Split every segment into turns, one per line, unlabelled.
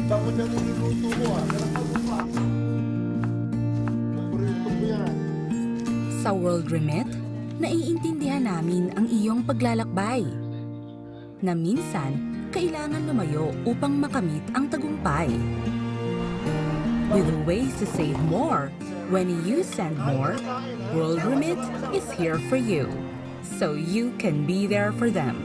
Bakit na niluluto mo ah? Paborito ko yan.
Sa World Remit, naiintindihan namin ang iyong paglalakbay. Na minsan, kailangan lumayo upang makamit ang tagumpay. With ways to save more, when you send more, World Remit is here for you, so you can be there for them.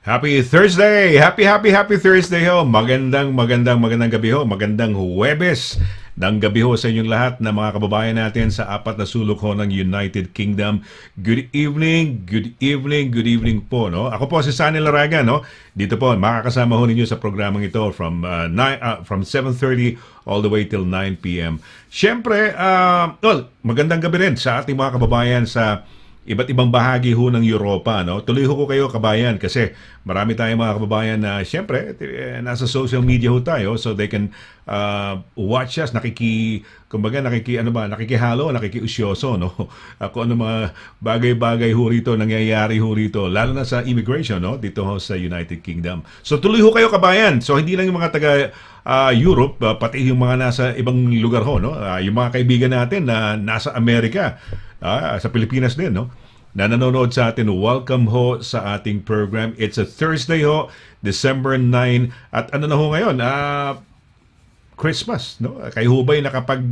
Happy Thursday! Happy Thursday ho! Magandang gabi ho! Magandang Huwebes ng gabi ho sa inyong lahat na mga kababayan natin sa apat na sulok ho ng United Kingdom. Good evening po. No? Ako po si SONNY LARAGAN. No? Dito po, makakasama ho ninyo sa programang ito from 7:30 all the way till 9 p.m. Siyempre, magandang gabi rin sa ating mga kababayan sa iba't ibang bahagi ho ng Europa, no? Tuloy ho ko kayo kabayan kasi marami tayong mga kababayan na siyempre nasa social media ho tayo so they can watch us, nakikihalo, nakikiusyoso, no? Kung ano mga bagay-bagay ho rito, nangyayari ho rito, lalo na sa immigration, no? Dito ho sa United Kingdom. So tuloy ho kayo kabayan. So hindi lang yung mga taga Europe, pati yung mga nasa ibang lugar ho, no? Yung mga kaibigan natin na nasa Amerika, sa Pilipinas din, no? Na nanonood sa atin, welcome ho sa ating program. It's a Thursday ho, December 9. At ano na ho ngayon? Christmas, no? Kayo ho ba'y nakapag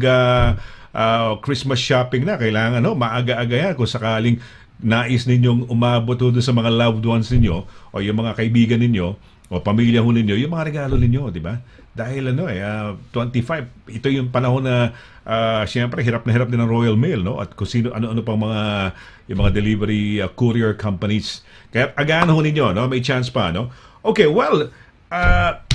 Christmas shopping na? Kailangan, no? Maaga-aga yan kung sakaling nais ninyong umabot ho sa mga loved ones ninyo o yung mga kaibigan ninyo o pamilya ho ninyo, yung mga regalo ninyo, di ba? Dahil 25, ito yung panahon na siyempre hirap na hirap din ng Royal Mail, no? At kung sino ano-ano pang yung mga delivery courier companies. Kaya agaan ho ninyo, no? May chance pa, no? Okay, well,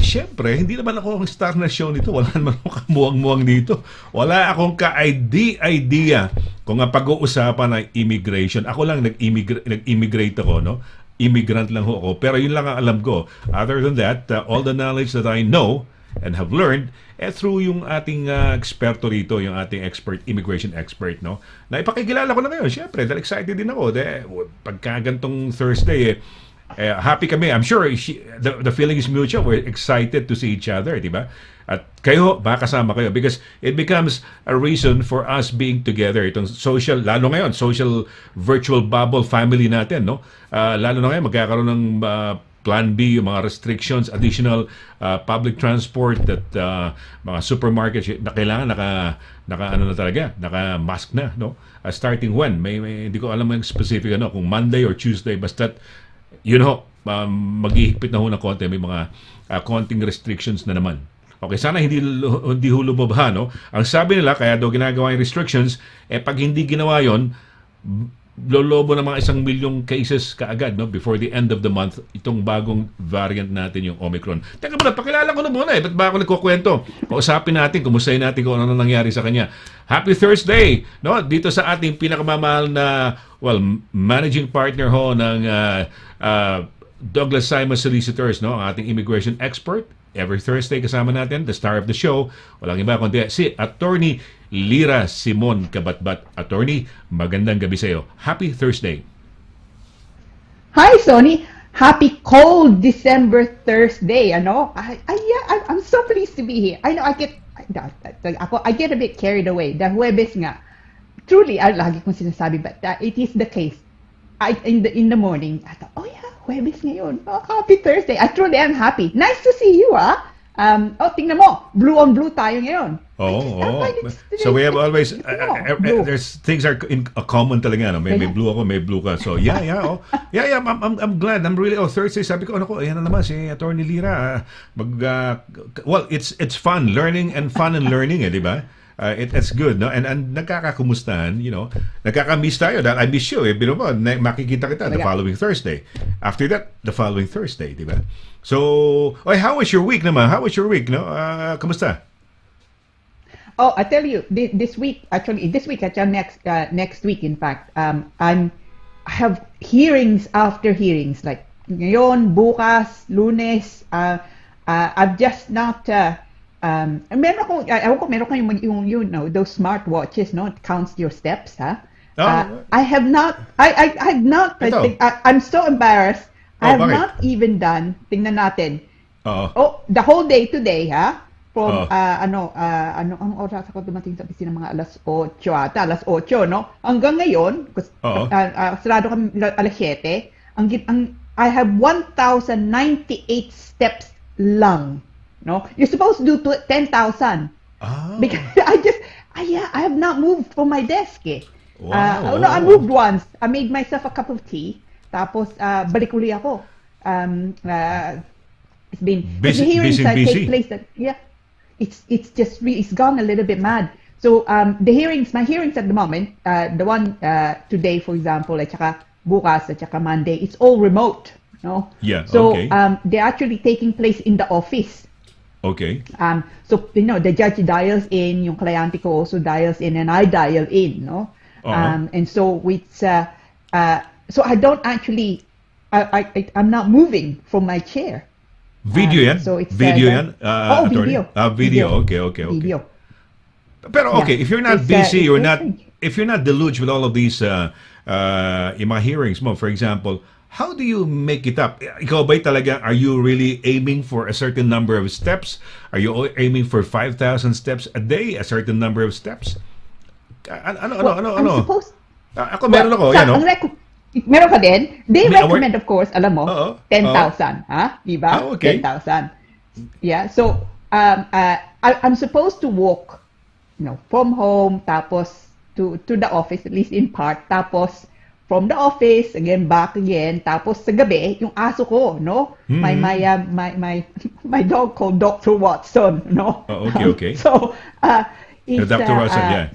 siyempre hindi naman ako ang star na show nito. Wala naman akong kamuwang-muwang dito. Wala akong ka-idea kung ang pag-uusapan ng immigration. Ako lang nag-immigrate ako, no? Immigrant lang ho ako. Pero yun lang ang alam ko. Other than that, all the knowledge that I know and have learned through yung ating eksperto rito, yung ating immigration expert, no? Na ipakikilala ko na ngayon, syempre, dahil excited din ako. Pagka gantong Thursday, happy kami. I'm sure the feeling is mutual. We're excited to see each other, di ba? At kayo, makasama kayo because it becomes a reason for us being together. Itong social, lalo ngayon, social virtual bubble family natin, no? Lalo na ngayon, magkakaroon ng Plan B, yung mga restrictions, additional public transport at mga supermarkets na kailangan naka-mask na, no? Starting when? May hindi ko alam yung specific kung Monday or Tuesday, basta maghihigpit na ho ng konti, may mga konting restrictions na naman. Okay, sana hindi ho lumabha, no? Ang sabi nila, kaya daw ginagawa yung restrictions, pag hindi ginawa yon, lolobo ng mga 1 milyong cases kaagad, no? Before the end of the month, itong bagong variant natin, yung Omicron. Teka muna, pakilala ko na muna ba't ba ako nagkukwento? Kausapin natin, kumustahin natin kung ano nangyari sa kanya. Happy Thursday, no? Dito sa ating pinakamamahal na, managing partner ho ng Douglas Simon Solicitors, no? Ang ating immigration expert. Every Thursday kasama natin, the star of the show, walang iba kundi si Attorney LIRA SIMON-CABATBAT. Attorney, magandang gabi sa iyo. Happy Thursday.
Hi, Sonny. Happy cold December Thursday. I'm so pleased to be here. I know I get a bit carried away. The Huwebes nga. Truly, lagi kong sinasabi, but it is the case. In the morning, I thought, Huwebes ngayon. Happy Thursday. I truly am happy. Nice to see you, tingnan mo. Blue on blue tayo ngayon.
So we have always, there's things are in common talaga. No? May blue ako, may blue ka. So I'm glad. I'm really, Thursday, sabi ko, ayan na naman, si Attorney LIRA. Well, it's fun. Learning and fun and learning, di ba? it's good, no? And nagkakakumustahan, nagkakamiss tayo dahil I miss you, biro mo, makikita kita the
Talaga.
following Thursday. After that, the following Thursday, di ba? So, how was your week naman? How was your week, no? Kamusta?
Oh, I tell you, this week, actually, next week, in fact, I have hearings after hearings, like ngayon, bukas, Lunes. I've just not. Meron ko, ewan ko, meron kayong yung those smart watches, no? It counts your steps, ha? I have not. I have not. I'm so embarrassed. I have
bakit?
not even done. Tingnan natin.
Oo.
Oh, the whole day today, ha? From,
Oo.
ang oras ako dumating sa opisina, mga alas 8 ata, alas 8, no? Hanggang ngayon,
Oo.
sarado kami alas 7, I have 1,098 steps lang, no? You're supposed to do 10,000. Because I have not moved from my desk, eh.
Wow.
No, I moved once. I made myself a cup of tea. Tapos, balik uli ako. It's been
Busy-
the hearings that
busy.
take place. It's just it's gone a little bit mad. So my hearings at the moment, the one today, for example, at saka bukas, at saka Monday, it's all remote. No.
Yeah,
So
okay.
they're actually taking place in the office.
Okay.
So the judge dials in, yung kliyente ko also dials in, and I dial in, no? And so it's so I don't actually I'm not moving from my chair.
Video yan?
So it's
Video yan? Attorney?
video.
Video. Okay.
Video.
Pero okay,
Yeah.
if you're not
It's,
busy,
it's
if you're not deluged with all of these yung mga hearings mo, for example, how do you make it up? Ikaw ba'y talaga, are you really aiming for a certain number of steps? Are you aiming for 5,000 steps a day, a certain number of steps? Ano?
I'm supposed.
Ako meron ako, yan, no?
Meron ka din. They
May
recommend, of course, alam mo,
Oo.
10,000, ha? Diba?
Okay.
10,000. Yeah. So I'm supposed to walk, from home, tapos to the office, at least in part, tapos from the office again back again, tapos sa gabi yung aso ko, no? My dog called Dr. Watson, no?
Oh, okay.
So it's
Dr. Watson,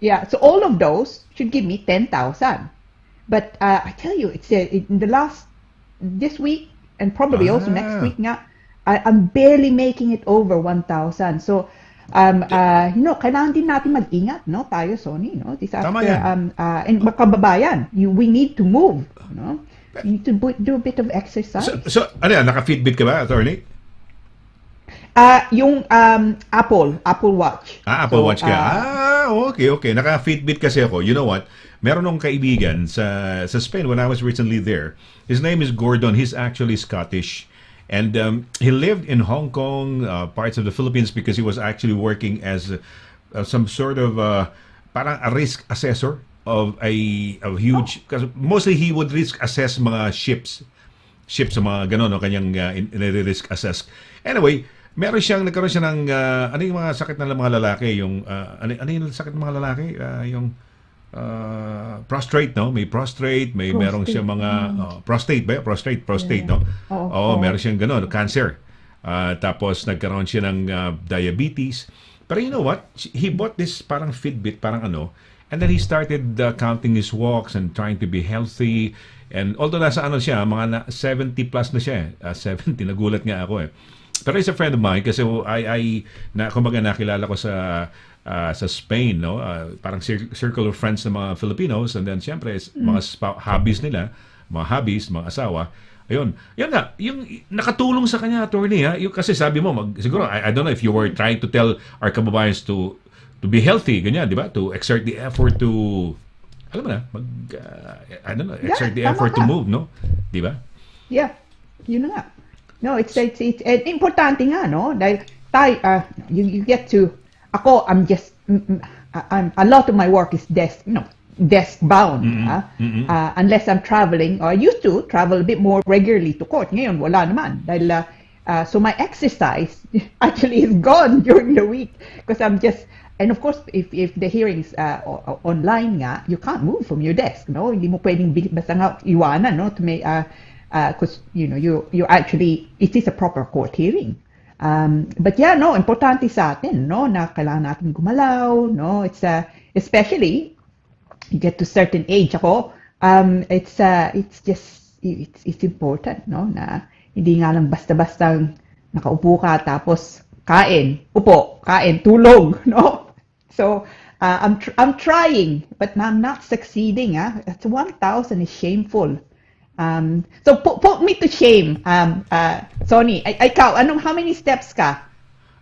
yeah.
So all of those should give me 10,000. But I tell you, it's in this week and probably also next week nga, I'm barely making it over 1,000. So kailangan din natin mag-ingat, no? Tayo, Sonny, no?
Tama yan.
And makababayan, we need to move, no? We need to do a bit of exercise.
So ano yan, naka-Fitbit ka ba, attorney?
Yung Apple Watch.
Apple Watch ka. Okay. Naka-Fitbit kasi ako. You know what? Meron akong kaibigan sa Spain when I was recently there. His name is Gordon. He's actually Scottish. And he lived in Hong Kong, parts of the Philippines, because he was actually working as some sort of parang a risk assessor of a huge, because mostly he would risk assess mga ships sa mga ganon, no, kanyang risk assess. Anyway, nagkaroon siya ng ano yung mga sakit ng mga lalaki, yung ano yung sakit ng mga lalaki, yung prostrate, no? May prostrate, merong siya mga prostate, no? Meron siyang gano'n, cancer. Tapos nagkaroon siya ng diabetes. Pero you know what? He bought this parang Fitbit, parang ano, and then he started counting his walks and trying to be healthy. And although nasa ano siya, mga 70 plus na siya, 70, nagulat nga ako eh. Pero he's a friend of mine kasi kumbaga nakilala ko sa Spain, no? Parang circle of friends ng mga Filipinos, and then siyempre mga hobbies nila, mga asawa. Ayun. Yan nga, yung nakatulong sa kanya, attorney, ha? Yung, kasi sabi mo, siguro, I don't know if you were trying to tell our kababayans to be healthy, ganyan, di ba? To exert the effort to, alam mo na, I don't know, exert the effort to move, no? Di ba?
Yeah, yun na nga. No, it's importante nga, no? Dahil you get to, ako, I'm a lot of my work is desk bound. Unless I'm traveling, or I used to travel a bit more regularly to court. Ngayon, wala naman. Dahil, so my exercise actually is gone during the week because I'm just, and of course, if the hearings online nga, you can't move from your desk, no? Hindi mo pwedeng basta nga iwanan, no? To make, because, you actually, it is a proper court hearing. But yeah, no, importante sa atin, no, na kailangan natin gumalaw, no. Especially you get to certain age ako, it's just it's important, no, na hindi nga lang basta-bastang nakaupo ka tapos kain, upo, kain, tulog, no. So I'm trying, but I'm not succeeding. That's 1,000 is shameful. So put me to shame, Sonny. Ikaw, how many steps ka?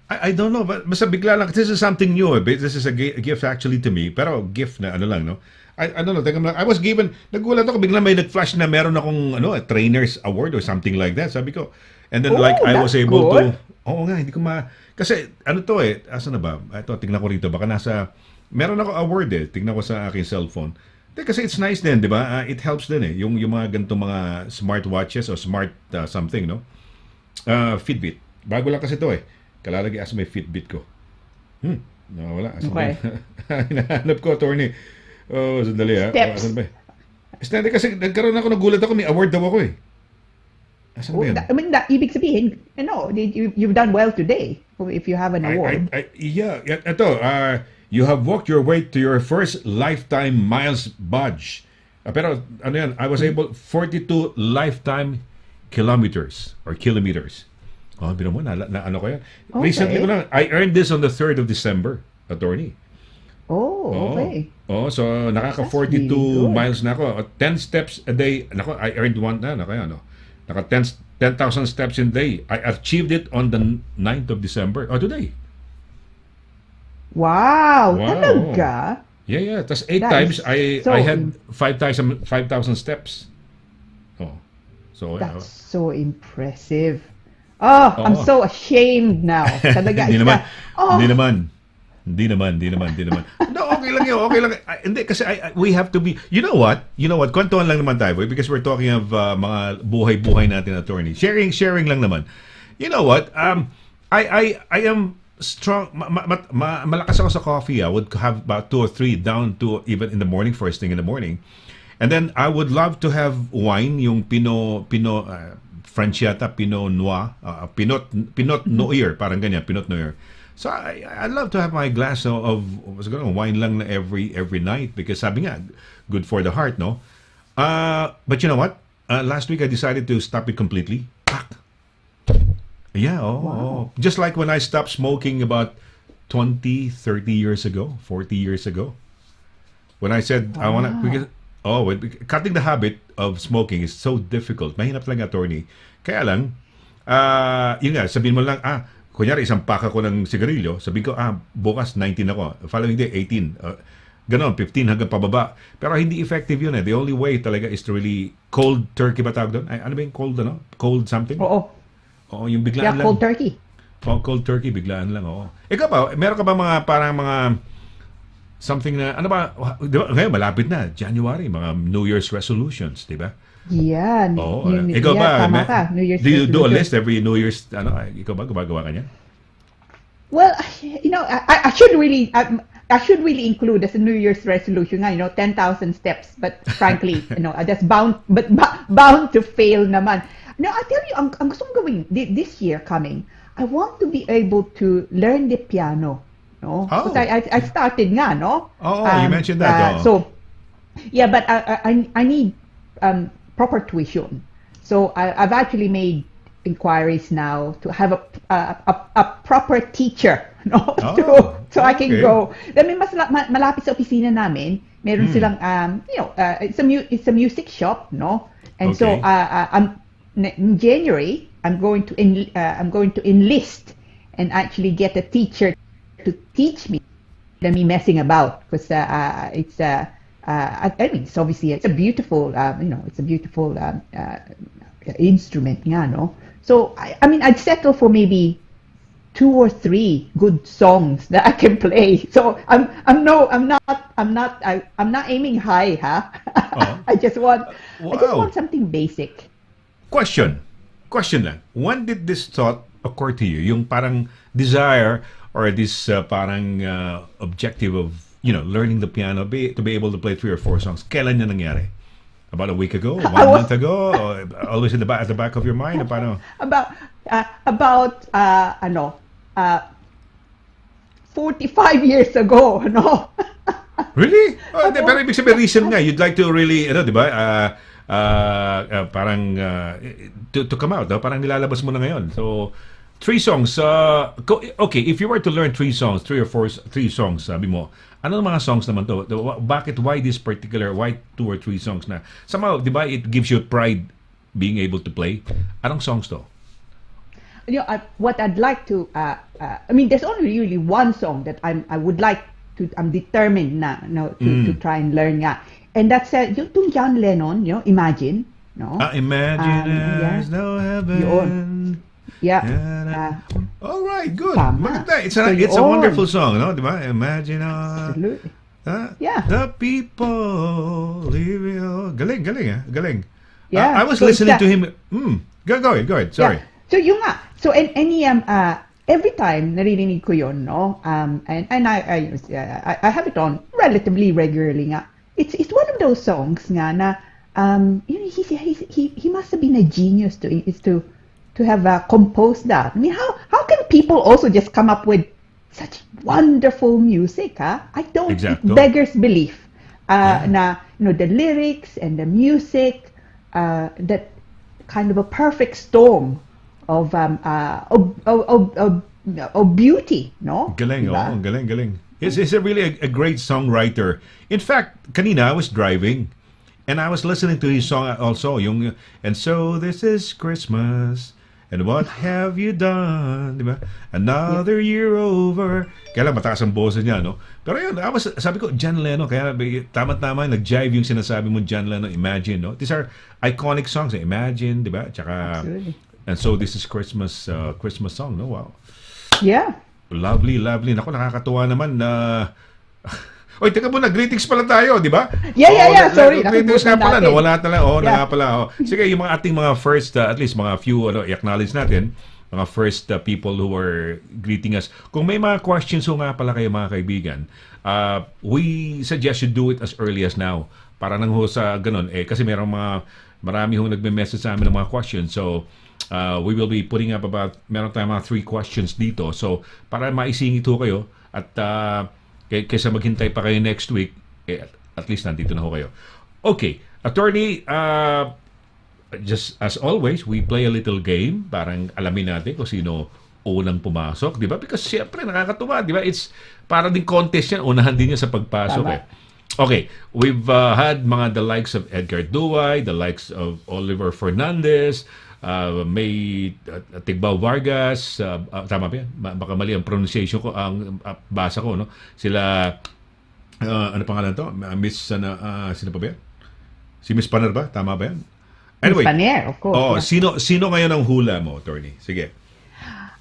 I don't know, but basta bigla lang, this is something new. This is a gift actually to me, pero gift na ano lang, no? I don't know, teka lang, I was given, nagulat ako, bigla may nag-flash na meron akong a trainer's award or something like that. Sabi ko, and then like I was able to, nga, hindi ko kasi ano to asan na ba? Ito, tingnan ko rito, baka meron ako award tingnan ko sa aking cellphone. Kasi it's nice din, di ba? It helps din yung mga ganitong mga smartwatches o smart something, no? Fitbit. Bago lang kasi to Kalalagi as may Fitbit ko. Nawala.
Okay.
Hinahanap ko, attorney. Sandali
Steps.
Asan ba? Steady kasi nagkaroon ako, nagulat ako, may award daw ako Asan ba yun?
I mean, ibig sabihin, you've done well today if you have an award.
Ito, you have walked your way to your first lifetime miles badge. Pero ano yan, I was able 42 lifetime kilometers. Bino mo, ano ko yan?
Okay.
Recently ko lang, I earned this on the 3rd of December, attorney.
Okay.
So nakaka 42
really
miles na ako. 10 steps a day. Nako, I earned one na. Naka 10,000 steps in a day. I achieved it on the 9th of December. Today.
Wow. Talaga?
Yeah. Tas 8
That
times
is
I had 5,000 steps. So
that's so impressive. I'm so ashamed now. Talaga.
Hindi naman. No, okay lang yun. Hindi, kasi we have to be, you know what? Kwentuhan lang naman tayo, because we're talking of mga buhay-buhay natin, attorney. Sharing lang naman. You know what? I am strong, malakas ako sa coffee. I would have about 2 or 3 down to even in the morning, first thing in the morning. And then I would love to have wine, yung Pinot Franciata, Pinot Noir, Pinot Noir, parang ganyan, Pinot Noir. So I'd love to have my glass of wine lang na every night, because sabi nga, good for the heart, no? But you know what? Last week I decided to stop it completely. Yeah,
Wow.
Just like when I stopped smoking about 20, 30 years ago, 40 years ago. When I said I want to, because cutting the habit of smoking is so difficult. Mahirap lang, attorney. Kaya lang, yun nga, sabihin mo lang, kunyari isang paka ko ng sigarilyo, sabihin ko, bukas 19 ako. Following day, 18. Ganon, 15 hanggang pababa. Pero hindi effective yun The only way talaga is to really cold turkey ba tawag doon? Ano ba yung cold, Cold something?
Oo,
yung biglaan lang.
cold turkey.
Cold turkey, biglaan lang, Ikaw ba, meron ka ba mga something na, ano ba, di ba, ngayon malapit na, January, mga New Year's resolutions, di ba?
Yeah.
Ikaw ba,
tama ka. New Year's
do you do a
resolution.
list every New Year's, ikaw ba, gumagawa ka niya?
Well, I should really include as a New Year's resolution, 10,000 steps. But frankly, I just bound to fail naman. I tell you, ang gusto kong gawin this year coming, I want to be able to learn the piano. No, because I started nga, no.
You mentioned that.
So, yeah, but I need proper tuition. So I've actually made inquiries now to have a proper teacher, no? So I can go. Then mas malapit sa opisina namin, meron silang it's a music shop, no? And so in January I'm going to enlist and actually get a teacher to teach me than me messing about, because I mean, it's obviously it's a beautiful instrument, no. So I mean, I'd settle for maybe 2 or 3 good songs that I can play. So I'm not aiming high, I just want something basic.
Question lang. When did this thought occur to you? Yung parang desire or this parang objective of learning the piano, to be able to play 3 or 4 songs. Kailan yan nangyari? About a week ago? 1 month ago? Or always at the back of your mind? Paano?
about, 45 years ago, no?
Really? Oh, pero ibig sabihin, reason nga, you'd like to really, di ba, parang to come out, no? Parang nilalabas mo na ngayon. So, 3 songs. Okay, if you were to learn 3 songs, 3 or 4, 3 songs, sabi mo, ano mga songs naman to? Bakit, why this particular, why 2 or 3 songs na? Somehow, di ba, it gives you pride being able to play. Anong songs to?
What I'd like to, there's only really one song that I would like to, I'm determined na, to try and learn nga. And that's yung John Lennon, Imagine, no?
Imagine there's no heaven.
Yun. Yeah.
All right, good.
Tama.
Maganda. It's a wonderful song, no? Di ba? Imagine
Absolutely. Yeah.
the people living. Galing, galing.
Yeah.
I was listening to him. Go ahead. Sorry.
Yeah. So yung nga. So every time naririnig ko yun, no? And I have it on relatively regularly nga. It's one of those songs nga na he must have been a genius to have composed that. I mean, how can people also just come up with such wonderful music? I don't.
Exactly.
It beggars belief. Na the lyrics and the music, that kind of a perfect storm of beauty, no?
Galing,
Diba?
galing. He's a really a great songwriter. In fact, kanina I was driving and I was listening to his song also, yung and so this is Christmas. And what have you done? Diba? Another year over. Kaya lang, mataas ang boses niya, no? Pero yun, sabi ko, John Lennon. Kaya tama-tama, nag-jive yung sinasabi mo, John Lennon, Imagine, no? These are iconic songs. Imagine, diba? Tsaka,
Absolutely.
and so this is Christmas song, no? Wow.
Yeah.
Lovely. Naku, nakakatuwa naman na... Oy, teka muna, greetings pala tayo, di ba?
Yeah. Sorry,
greetings nga pala,
natin.
wala talaga.
Yeah.
Na nga pala. Sige, yung mga ating mga first, at least mga few, i-acknowledge natin, mga first people who are greeting us. Kung may mga questions nga pala kayo, mga kaibigan, we suggest you do it as early as now. Para nang sa ganun, kasi marami hong nagme-message sa amin ng mga questions. So, we will be putting up meron tayong mga 3 questions dito. So, para maisingit ho kayo, at kaysa maghintay pa kayo next week, at least nandito na ho kayo. Okay, attorney, just as always, we play a little game. Parang alamin natin kung sino unang pumasok, di ba? Because siyempre, nakakatuwa, di ba? It's para din contest yan, unahan din yan sa pagpasok. Okay, we've had the likes of Edgar Duay, the likes of Oliver Fernandez, may Tigbaw Vargas, tama ba yan? Baka mali ang pronunciation ko, ang basa ko, no? Sila, ano pangalan to? Miss, sino pa ba yan? Si Miss Paner ba? Tama ba yan? Anyway,
Miss Paner, of course.
Sino ngayon ang hula mo, attorney? Sige.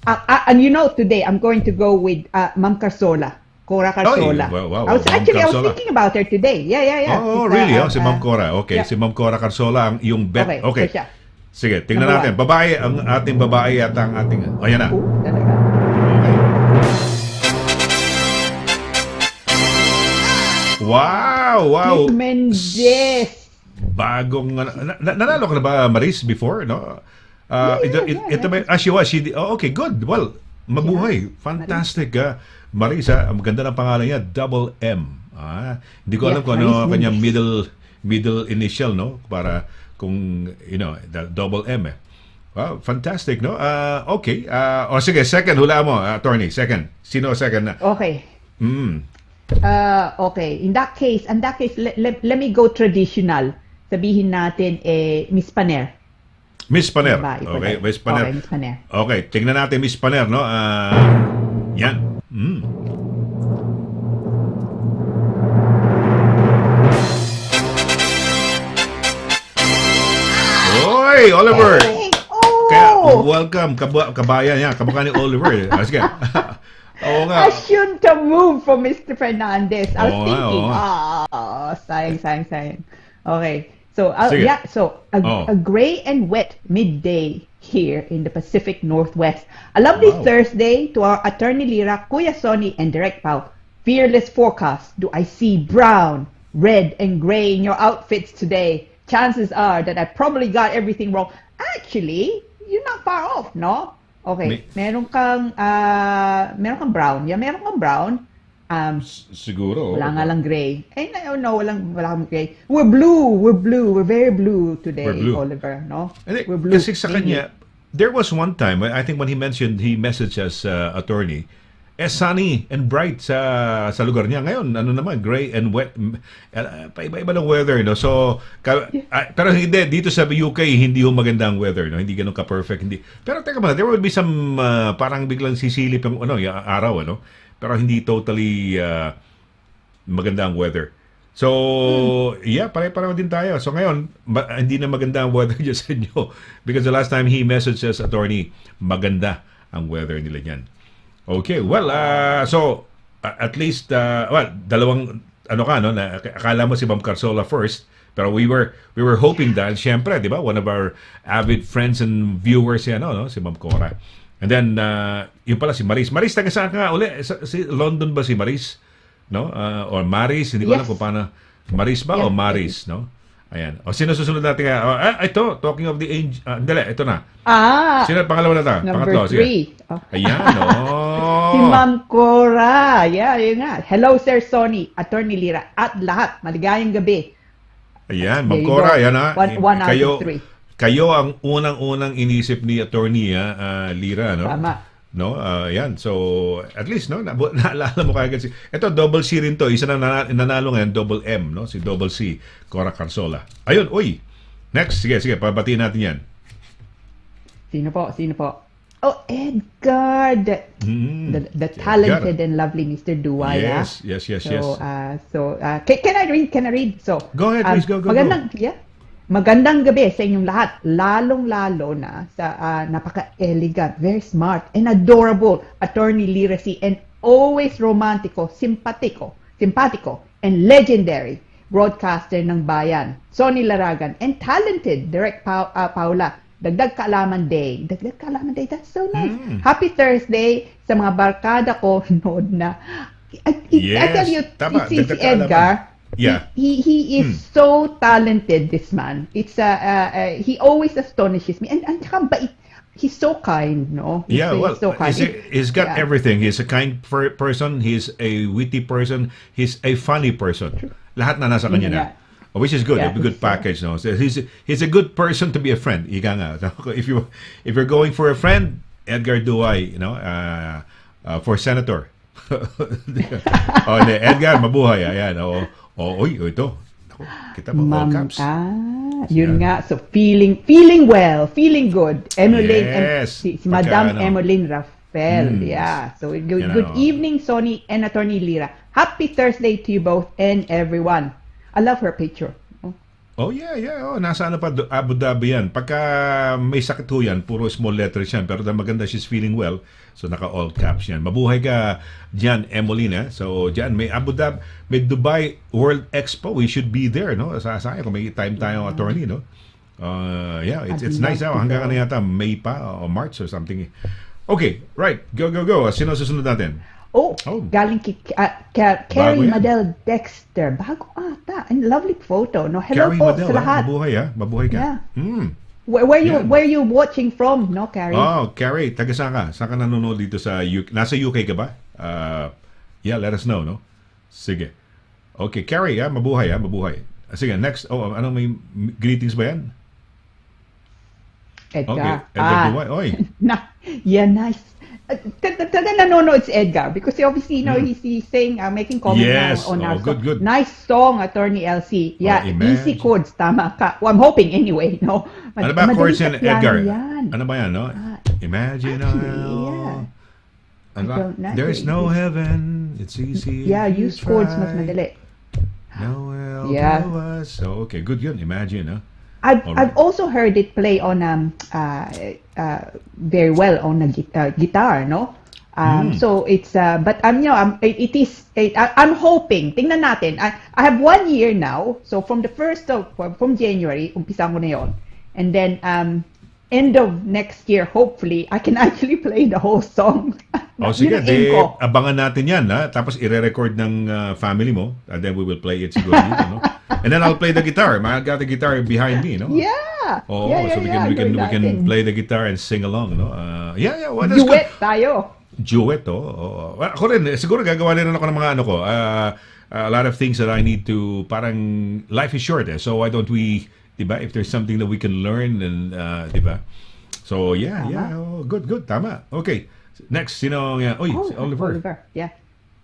And today I'm going to go with Ma'am Carsola. Cora Carsola.
Wow,
I was thinking about her today. Yeah.
Oh, really? Si Ma'am Cora. Okay,
yeah.
Si Ma'am Cora Carsola ang iyong bet. Okay.
So siya.
Sige, tingnan natin. Babae, ang ating babae at ang ating... Ayan na.
Talaga.
Okay. Wow!
Miss Mendez.
Bagong... nanalo ka na ba, Maris, before? No? She was. Okay, good. Well, mabuhay. Fantastic. Maris, ang ganda ng pangalan niya, Double M. Hindi ko alam kung ano kanyang middle initial, no? Para... kung, the double M. Wow, fantastic, no? Okay. Sige, second, hula mo, attorney. Second. Sino second na?
Okay. Okay. In that case, let me go traditional. Sabihin natin, Miss Paner.
Miss Paner.
Okay,
Miss Paner.
Okay, Miss Paner.
Okay, tingnan natin Miss Paner, no? Yan. Hey, Oliver! Kaya, welcome, kabayan niya, kamukha ni Oliver. Sige. Oo nga.
I shouldn't have moved from Mr. Fernandez. I was thinking, sayang. Okay. So, a gray and wet midday here in the Pacific Northwest. A lovely Thursday to our attorney Lira, Kuya Sonny, and Direct Pao. Fearless forecast. Do I see brown, red, and gray in your outfits today? Chances are that I probably got everything wrong. Actually, you're not far off, no? Okay,
May-
meron kang brown. Yeah, meron kang brown.
Siguro.
Wala nga lang gray. No, walang gray. We're blue. We're very blue today,
We're blue.
Oliver, no?
Hindi,
We're blue.
kasi sa kanya, there was one time, I think when he messaged us, attorney, sunny and bright sa lugar niya. Ngayon, ano naman, gray and wet. Paiba-iba ng weather, no? So, pero hindi, dito sa UK, hindi yung maganda ang weather, no? Hindi ganun ka-perfect, hindi. Pero teka muna, there will be some, parang biglang sisilip yung, yung araw, ano? Pero hindi totally maganda ang weather. So, yeah, pare-pareho din tayo. So ngayon, hindi na maganda ang weather dyan sa inyo. Because the last time he messaged us, attorney, maganda ang weather nila dyan. Okay, well, so, at least, dalawang, akala mo si Ma'am Carsola first, pero we were hoping that, syempre, di ba, one of our avid friends and viewers, si Ma'am Cora. And then, yun pala si Maris. Maris, taga saan ka uli? Si London ba si Maris? No? Or Maris? Hindi ko alam kung paano. Maris ba o Maris? No? Ayan. O, sino susunod natin? Ito, talking of the angel. Dali, ito na. Sino pangalawa na ta?
Number 3.
Ayan,
Si Ma'am Cora. Yeah, yun nga. Hello, Sir Sonny, Attorney Lira, at lahat. Maligayang gabi.
Ayan, Ma'am Cora. Ayan ha.
One out of 3.
Kayo ang unang-unang inisip ni Attorney Lira, no?
Tama.
No, yan. So, at least, no, naalala mo kagad ito, double C rin to. Isa na nanalo ngayon, double M, no? Si double C, Cora Carsola. Ayun, uy. Next, sige, pabatiin natin yan.
Sino po? Oh, Edgar, the talented and lovely Mr. Duwaya.
Yes.
Can I read? So,
go ahead, please, go.
Magandang gabi sa inyong lahat, lalong-lalo na sa napaka-elegant, very smart, and adorable Attorney Literacy and always romantico, simpatico, and legendary broadcaster ng bayan, Sonny Laragan, and talented Direct Paula. Dagdag Kaalaman Day, that's so nice. Happy Thursday sa mga barkada ko, nood na. I tell you,
tama,
si Edgar,
yeah.
He is so talented, this man. It's he always astonishes me, and saka bait. He's so kind, no? He's so kind.
He's got everything. He's a kind person. He's a witty person. He's a funny person. Lahat na nasa kanya na. Which is good. A good package, no? So he's a good person to be a friend. Ika nga. If you're going for a friend, Edgar Duay, for senator. Edgar, mabuhay. Ayan. Ito. Kita mo, all caps.
Yun nga. So, feeling well, feeling good. Emmeline, si Madam Emmeline Rafael. Yeah. So, good evening, Sonny and Attorney Lira. Happy Thursday to you both and everyone. I love her picture.
Yeah. Nasa Abu Dhabi yan. Pagka may sakit ho yan, puro small letters yan. Pero maganda, she's feeling well. So, naka-all caps yan. Mabuhay ka dyan, Emolina. So, dyan, may Abu Dhabi, may Dubai World Expo. We should be there, no? Sayang kung may time tayo, attorney, no? It's nice. Hanggang ano yata, May pa o March or something. Okay, right. Go. Sino susunod natin?
Galing Carrie Madel Dexter. Bago ata. And lovely photo. No, hello
Carrie
po
Madel,
sa lahat.
Mabuhay ka.
Yeah. Where you watching from, no, Carrie?
Carrie, taga saan ka? Saan ka nanonood dito sa UK? Nasa UK ka ba? Let us know, no? Sige. Okay, Carrie, mabuhay. Sige, next. Ano may greetings ba yan?
Edgar.
Okay, Edgar Duway. Oy.
Nice. Taga nanonood si Edgar because obviously, he's saying, making comments on our song.
Good.
Nice song, Attorney LC. Yeah, easy chords, tama ka. Well, I'm hoping anyway, no?
Ano ba chords yan, Edgar?
Yan.
Ano ba yan, no? Imagine there's no heaven, it's easy.
Yeah, use chords mas madali.
No help to us. So, okay, good yun. Imagine, no?
I've also heard it play on very well on a guitar, no? So it's but I'm hoping. Tingnan natin. I have 1 year now. So from the from January, umpisa ko na yon. And then end of next year, hopefully, I can actually play the whole song.
Sige, abangan natin yan, ha? Tapos i-record ng family mo, and then we will play it siguro dito, no? And then I'll play the guitar. I got the guitar behind me, no?
Yeah,
Oh,
Yeah,
so
yeah,
we
gawin
can
natin.
play the guitar and sing along, no? Yeah, well, that's good.
Duet tayo.
Duet, oh. Well, ako rin, siguro gagawa rin ako ng mga ano ko. A lot of things that I need to, parang life is short, so why don't we, diba, if there's something that we can learn, and diba? So yeah, good, tama. Okay, next, Oliver.
Yeah.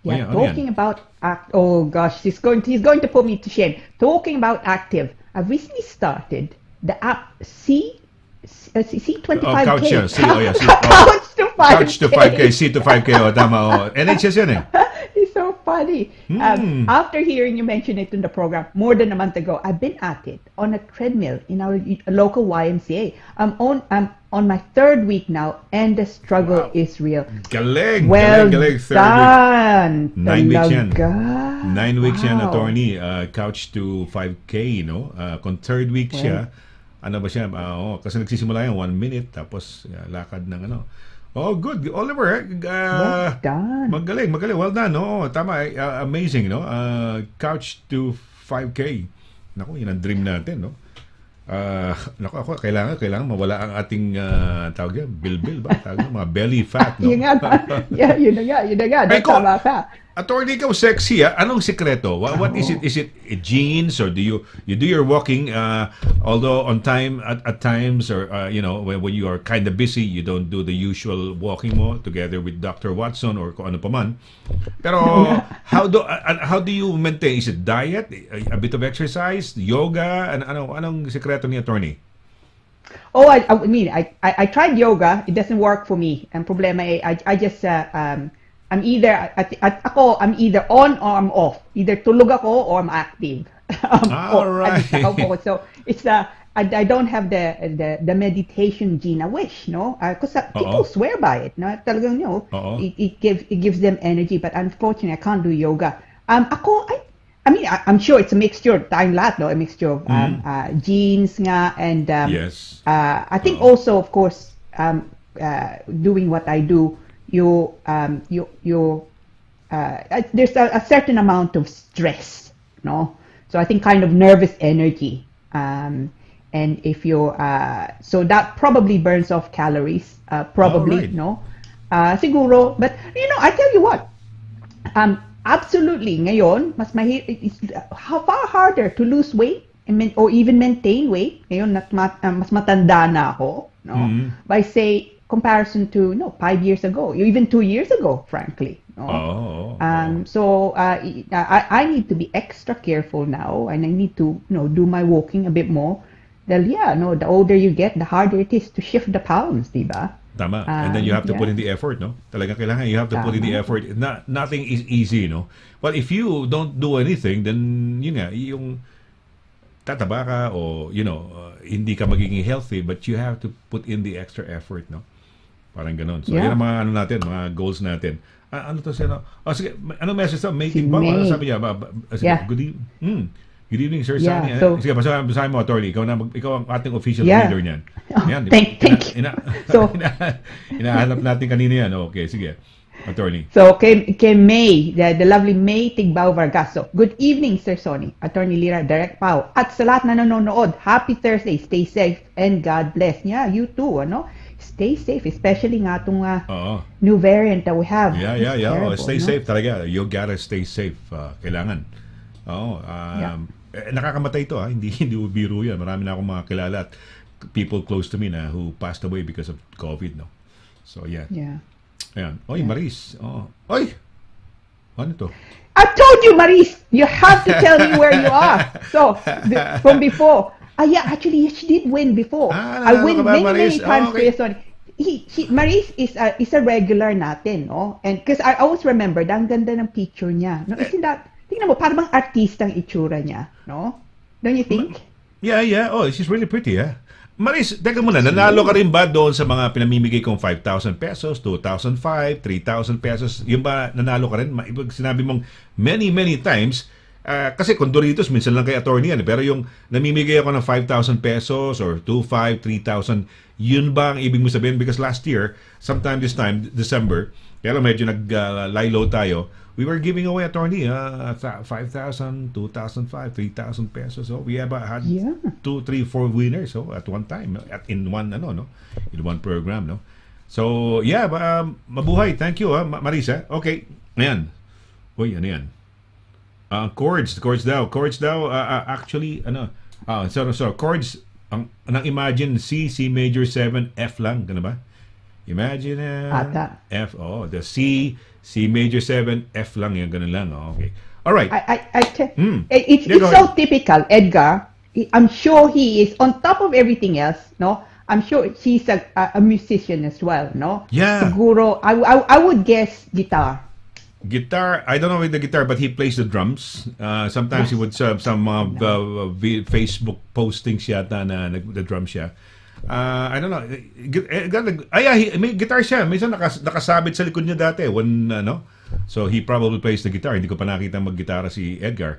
Oh,
Yeah,
yeah, ano
talking
yan?
about oh gosh, he's going to put me to shame. Talking about active, I've recently started the app C25K.
Oh, couch yan. Yeah.
Couch to 5K.
Couch to 5K, C to 5K, tama. NHS yan eh.
It's so funny. After hearing you mention it in the program more than a month ago, I've been at it on a treadmill in our local YMCA. I'm on my third week now, and the struggle is real.
Galing!
Well
galing. Third
done.
week. 9 weeks yan.
Talaga.
9 weeks yan,
Wow.
attorney. Couch to 5K, no? Kung third week siya, ano ba siya? Kasi nagsisimula yan 1 minute, tapos lakad ng ano. Oh, good. Oliver,
Well done.
magaling. Well done, no? Tama, amazing, no? Couch to 5K. Naku, yun ang dream natin, no? Ako, kailangan mawala ang ating tawag yan, bilbil ba? Tawag yan, mga belly fat, no?
Yun na nga.
Ay, ko-
Tama ka.
Attorney, ikaw sexy, ha? Anong sikreto? What is it? Is it jeans, or do you do your walking although on time at times, or when you are kind of busy, you don't do the usual walking mo together with Dr. Watson or kung ano pa man. Pero how do you maintain? Is it diet, a bit of exercise, yoga, and anong sikreto ni attorney?
Oh, I mean, I tried yoga. It doesn't work for me. Ang problema I just I'm either I'm either on or I'm off. Either tulog ako or I'm active.
Right.
So it's I don't have the meditation gene. I wish, no, because people swear by it. No, talagang, it gives them energy. But unfortunately, I can't do yoga. I mean, I'm sure it's a mixture. Tayong lahat, no, a mixture of genes nga, and
Yes.
I think also, of course, doing what I do, there's a certain amount of stress, no? So I think kind of nervous energy, and if you so that probably burns off calories, probably,
Alright.
no? Siguro, but I tell you what, absolutely, ngayon mas it's far harder to lose weight or even maintain weight ngayon mas matanda na ako, no? By say comparison to 5 years ago, even 2 years ago, frankly. No? So I need to be extra careful now, and I need to do my walking a bit more. Well, the older you get, the harder it is to shift the pounds, diba?
Tama. And then you have to put in the effort, no? Talagang kailangan you have to put in the effort. Nothing is easy, no? But if you don't do anything, then yung tataba ka, o hindi ka magiging healthy, but you have to put in the extra effort, no? Parang ganon. So, yan ang mga mga goals natin. Ano to siya? Sige, ano message to? Mating ba? Ano sabi niya? Good evening, Sir Sonny. Sige, basahin mo, attorney. Ikaw ang ating official leader niyan. Yan,
Thank you.
Inahanap natin kanina yan. Okay, sige. Attorney.
So, kay May, the lovely May Tigbao Vargaso. Good evening, Sir Sonny. Attorney Lira, Direct Pao. At sa lahat na nanonood, happy Thursday. Stay safe and God bless. Yeah, you too, Stay safe, especially nga itong new variant that we have.
Yeah.
Terrible,
Stay safe talaga. You gotta stay safe. Kailangan. Nakakamatay ito, hindi biro yan. Marami na akong mga kilala at people close to me na who passed away because of COVID, no? So, yeah. Ayan. Oy, Maris. Oy! Ano to?
I told you, Maris, you have to tell me where you are. So, from before. Actually, she did win before. I win many times.
Okay.
Maris is a regular natin, no? And because I always remember, ang ganda ng picture niya. No? Isn't that, tingnan mo, parang artistang itsura niya, no? Don't you think?
Yeah. Oh, she's really pretty, ha? Maris, teka muna, nanalo ka rin ba doon sa mga pinamimigay kong 5,000 pesos, 2,500, 3,000 pesos? Yung ba nanalo ka rin? Sinabi mong many times, kasi Condoritos, minsan lang kay attorney yan. Pero yung namimigay ako ng 5,000 pesos or 2,500, 3,000, yun ba ang ibig mo sabihin? Because last year, sometime this time, December, kaya lang medyo lie low tayo, we were giving away attorney 5,000, 2,500, 3,000 pesos. So we have had 2, 3, 4 winners at one time in one in one program, no. So yeah, mabuhay. Thank you Marisa. Okay. Ayan. Uy, ano yan? Chords daw. Actually chords ang Imagine C major 7 F lang, ganun ba? Imagine
Ata.
F, the C major 7 F lang yan, ganun lang. Okay. All right.
It's so typical, Edgar. I'm sure he is on top of everything else, no? I'm sure he's a musician as well, no?
Yeah.
Siguro, I would guess guitar.
Guitar, I don't know with the guitar, but he plays the drums. Sometimes he would some Facebook postings yata na the drum siya. I don't know. May guitar siya. Minsan nakasabit sa likod niya dati. So he probably plays the guitar. Hindi ko pa nakita mag-gitara si Edgar.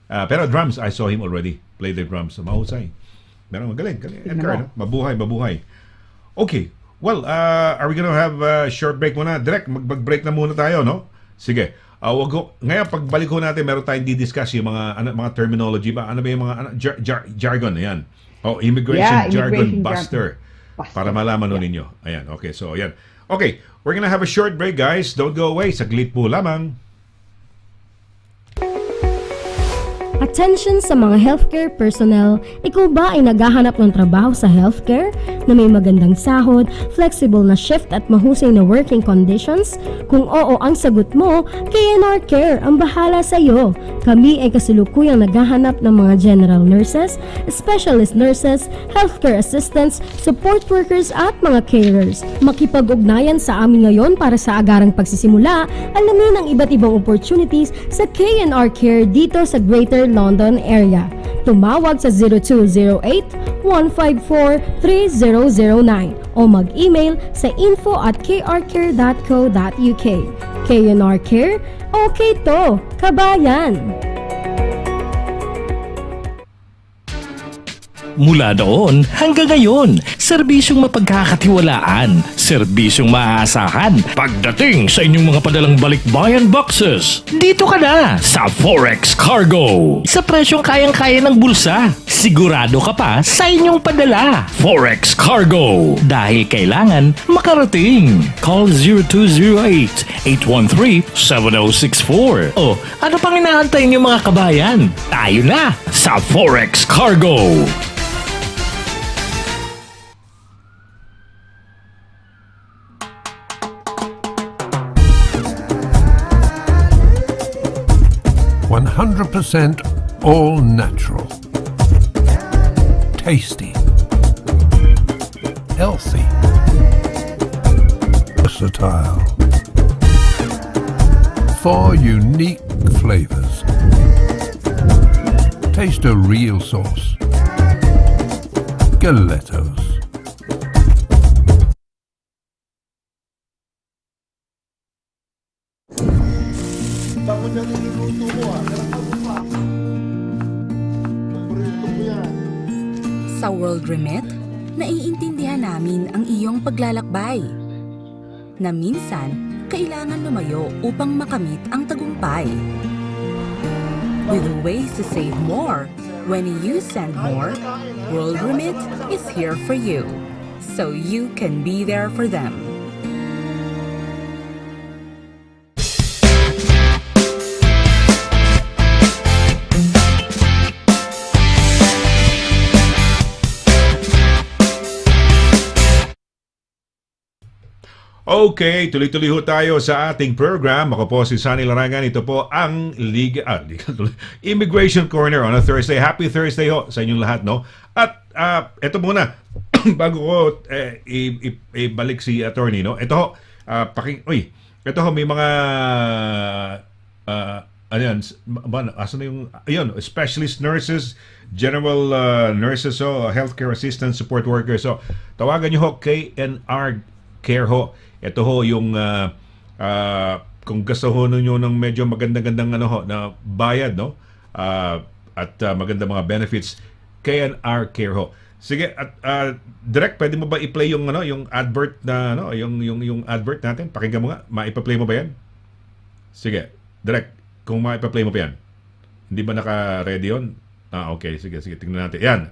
Pero drums, I saw him already play the drums. Mahusay. Pero magaling. Edgar, no? Mabuhay. Okay. Well, are we gonna have a short break muna? Direct, mag-break na muna tayo, no? Sige. Ngayon, pagbalik ko natin, meron tayong di-discuss yung mga terminology ba? Ano ba yung mga jargon? Ayan. Immigration jargon buster. Para malaman ninyo. Ayan. Okay, so ayan. Okay, we're gonna have a short break, guys. Don't go away. Saglit po lamang.
Attention sa mga healthcare personnel, ikaw ba ay naghahanap ng trabaho sa healthcare na may magandang sahod, flexible na shift at mahusay na working conditions? Kung oo ang sagot mo, KNR Care ang bahala sa iyo. Kami ay kasulukuyang naghahanap ng mga general nurses, specialist nurses, healthcare assistants, support workers at mga carers. Makipag-ugnayan sa amin ngayon para sa agarang pagsisimula, alamin ang iba't ibang opportunities sa KNR Care dito sa Greater London area. Tumawag sa 0208-154-3009 o mag-email sa info@krcare.co.uk. KNR Care, okay to, kabayan!
Mula noon hanggang ngayon, serbisyong mapagkakatiwalaan, serbisyong maaasahan pagdating sa inyong mga padalang balikbayan boxes. Dito ka na sa Forex Cargo. Sa presyong kayang-kaya ng bulsa, sigurado ka pa sa inyong padala. Forex Cargo. Dahil kailangan makarating. Call 0208-813-7064. O ano pang inaantay niyo mga kabayan? Tayo na sa Forex Cargo.
%, all natural, tasty, healthy, versatile, 4 unique flavors. Taste a real sauce. Galettos.
Tapos yan niluluto mo Paborito ko yan.
Sa World Remit, naiintindihan namin ang iyong paglalakbay. Na minsan, kailangan lumayo upang makamit ang tagumpay. With ways to save more, when you send more, World Remit is here for you, so you can be there for them.
Okay, tuloy-tuloy ho tayo sa ating program. Ako po si Sonny Laragan. Ito po ang Immigration Corner on a Thursday. Happy Thursday ho sa inyong lahat, no? At ito muna, bago ko ibalik si attorney, no? Ito ho, ito ho, may mga asan na yung, specialist nurses, general nurses, healthcare assistants, support workers. So, tawagan nyo ho, KNR Care ho. Ito ho yung kung gusto ho ninyo ng medyo magandang na bayad, no? at maganda mga benefits. K&R Care ho. Sige, at direct, pwede mo ba i-play yung yung advert na yung advert natin? Pakinggan mo nga. Maipa-play mo ba 'yan? Sige, direct, kung maipa-play mo pa 'yan. Hindi ba naka-ready 'yon? Okay, sige, tingnan natin. Yan.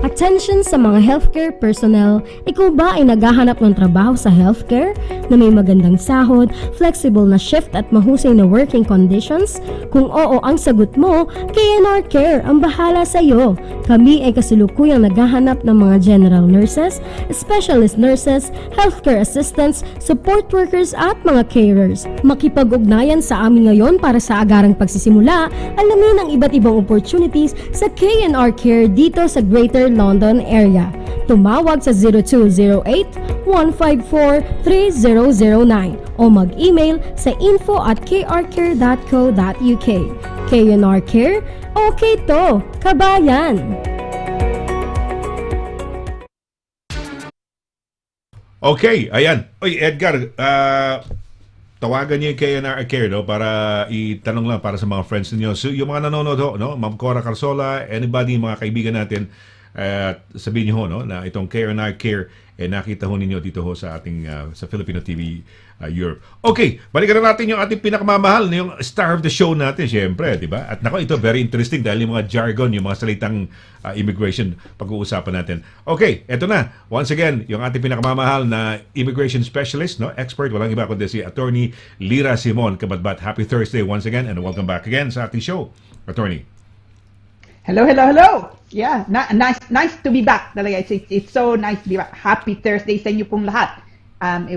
Attention sa mga healthcare personnel, ikaw ba ay naghahanap ng trabaho sa healthcare na may magandang sahod, flexible na shift at mahusay na working conditions? Kung oo ang sagot mo, K&R Care ang bahala sa iyo. Kami ay kasulukuyang naghahanap ng mga general nurses, specialist nurses, healthcare assistants, support workers at mga carers. Makipag-ugnayan sa amin ngayon para sa agarang pagsisimula. Alamin ang iba't ibang opportunities sa K&R Care dito sa Greater London area. Tumawag sa 0208-154-3009 o mag-email sa info@krcare.co.uk. K&R Care, okay to, kabayan!
Okay, ayan. Oy, Edgar, tawagan niyo yung K&R Care para itanong lang para sa mga friends niyo. So, yung mga nanonood Ma'am Cora Carsola, anybody, mga kaibigan natin, at sabihin niyo na itong K&R Care nakita ninyo dito sa ating sa Filipino TV Europe. Okay, balikan na natin yung ating pinakamamahal na yung star of the show natin, syempre, di ba? At nako, ito very interesting dahil yung mga jargon, yung mga salitang immigration pag-uusapan natin. Okay, eto na. Once again, yung ating pinakamamahal na immigration specialist, expert, walang iba kundi si Attorney LIRA SIMON-CABATBAT. Happy Thursday once again and welcome back again sa ating show, Attorney.
Hello. Yeah, nice to be back. Talaga, it's so nice to be back. Happy Thursday sa inyo pong lahat.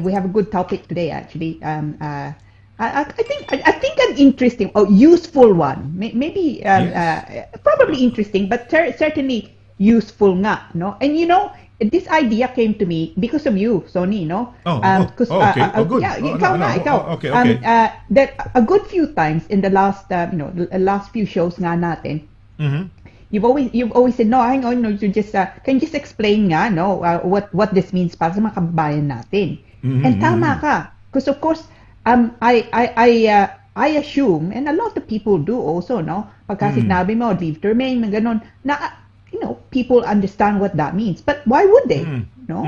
We have a good topic today, actually. I think an interesting, useful one. Maybe probably interesting, but certainly useful nga, no? And this idea came to me because of you, Sonny, no?
Good.
Yeah, ikaw.
Okay.
That a good few times in the last, last few shows nga natin.
Mm-hmm.
You've always said, no, hang on, you just can you just explain nga, what this means para sa mga kababayan natin.
Mm-hmm.
And tama ka, because of course, I assume, and a lot of people do also, no, pagka sinabi mo leave to remain, ganon, na people understand what that means, but why would they? No,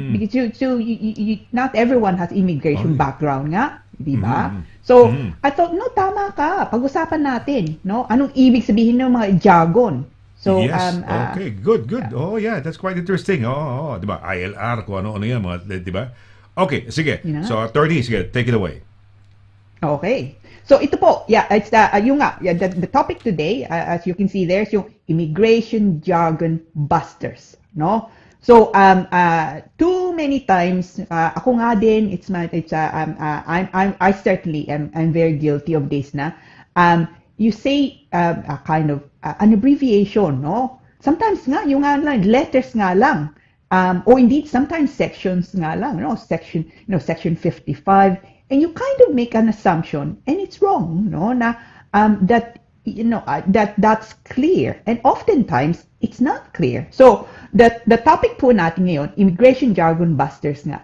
because you not everyone has immigration background nga, di ba? So I thought, no, tama ka, pag-usapan natin, no, anong ibig sabihin ng mga jargon. So
yes. Okay, good. Oh yeah, that's quite interesting. Di ba? ILR, kung ano yan, mga, di ba? Okay, sige. So Attorney, sige, take it away.
Okay. So ito po, it's the topic today, as you can see there, is yung immigration jargon busters, no? So too many times, ako nga din, I certainly I'm very guilty of this na. You say a kind of an abbreviation, no? Sometimes nga yung letters nga lang, or indeed sometimes sections nga lang, no? Section 55. And you kind of make an assumption, and it's wrong, no? Na that's clear, and oftentimes it's not clear. So the topic po natin ngayon, immigration jargon busters nga,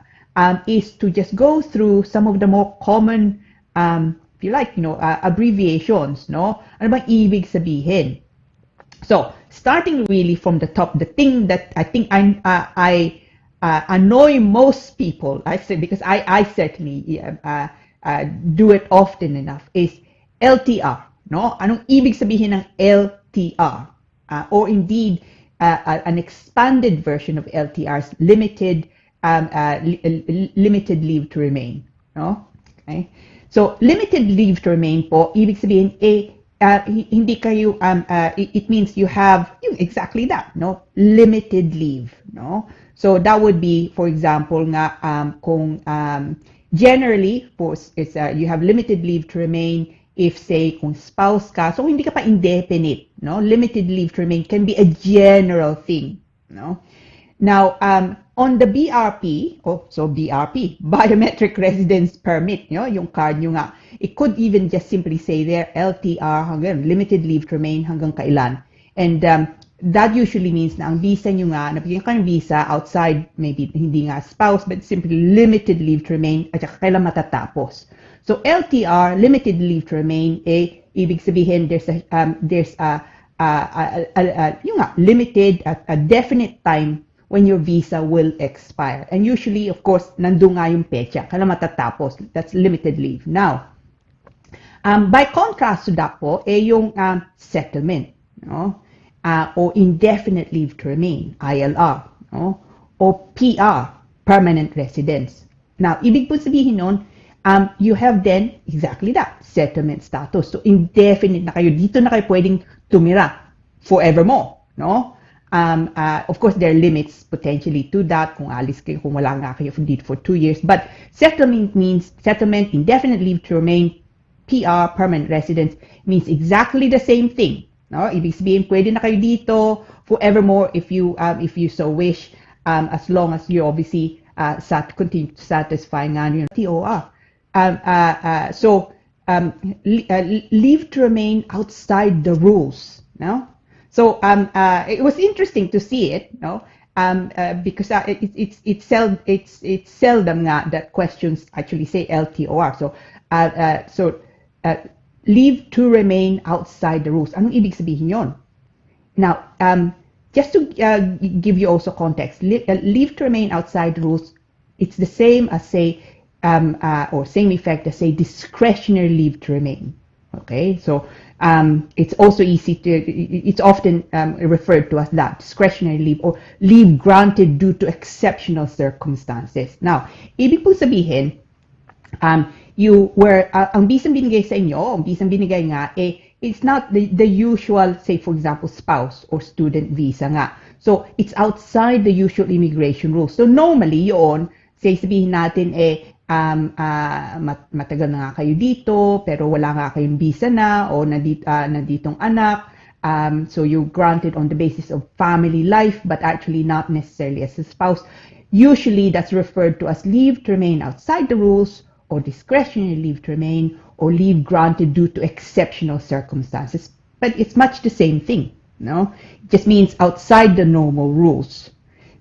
is to just go through some of the more common, if you like, abbreviations, no? Ano bang ibig sabihin? So starting really from the top, the thing that I think I annoy most people, I say, because I certainly do it often enough, is LTR, no? Anong ibig sabihin ng LTR? Or indeed, an expanded version of LTR's limited leave to remain, no? Okay? So limited leave to remain po, ibig sabihin hindi kayo it means you have exactly that, no? Limited leave, no? So that would be, for example, nga kung generally po it's you have limited leave to remain if, say, kung spouse ka, so hindi ka pa indefinite, no? Limited leave to remain can be a general thing, no? Now, on the BRP, BRP, Biometric Residence Permit, yung card nyo nga, it could even just simply say there, LTR, hanggang limited leave to remain, hanggang kailan. And that usually means na ang visa nyo nga, napigyan ka ng visa outside, maybe hindi nga spouse, but simply limited leave to remain, at saka kailan matatapos. So LTR, limited leave to remain, Ibig sabihin, yung nga, limited at a definite time when your visa will expire. And usually, of course, nandun nga yung pecha, kailan matatapos. That's limited leave. Now, by contrast to that po, yung settlement, no? O indefinite leave to remain, ILR, no? O PR, permanent residence. Now, ibig po sabihin nun, you have then exactly that, settlement status. So, indefinite na kayo. Dito na kayo pwedeng tumira forevermore, no? Of course, there are limits potentially to that kung alis kayo, kung wala nga kayo dito for 2 years. But settlement means, settlement, indefinite leave to remain, PR, permanent residence, means exactly the same thing. No? Ibig sabihin, pwede na kayo dito forevermore if you so wish, as long as you obviously continue to satisfy nga yung TOR. Leave to remain outside the rules. No? So it was interesting to see it, no? Because it's seldom nga that questions actually say LTOR. So leave to remain outside the rules. Anong ibig sabihin yon? Now, just to give you also context, leave to remain outside the rules, it's the same as say, or same effect as say discretionary leave to remain. Okay, so it's also it's often referred to as that, discretionary leave or leave granted due to exceptional circumstances. Now, ibig po sabihin, ang bisang binigay sa inyo, ang bisang binigay nga, it's not the usual, say for example, spouse or student visa nga. So, it's outside the usual immigration rules. So, normally, yun, say sabihin natin, matagal na nga kayo dito, pero wala nga kayong visa na, o nanditong anak, so you're granted on the basis of family life, but actually not necessarily as a spouse. Usually, that's referred to as leave to remain outside the rules, or discretionary leave to remain, or leave granted due to exceptional circumstances. But it's much the same thing, no? It just means outside the normal rules.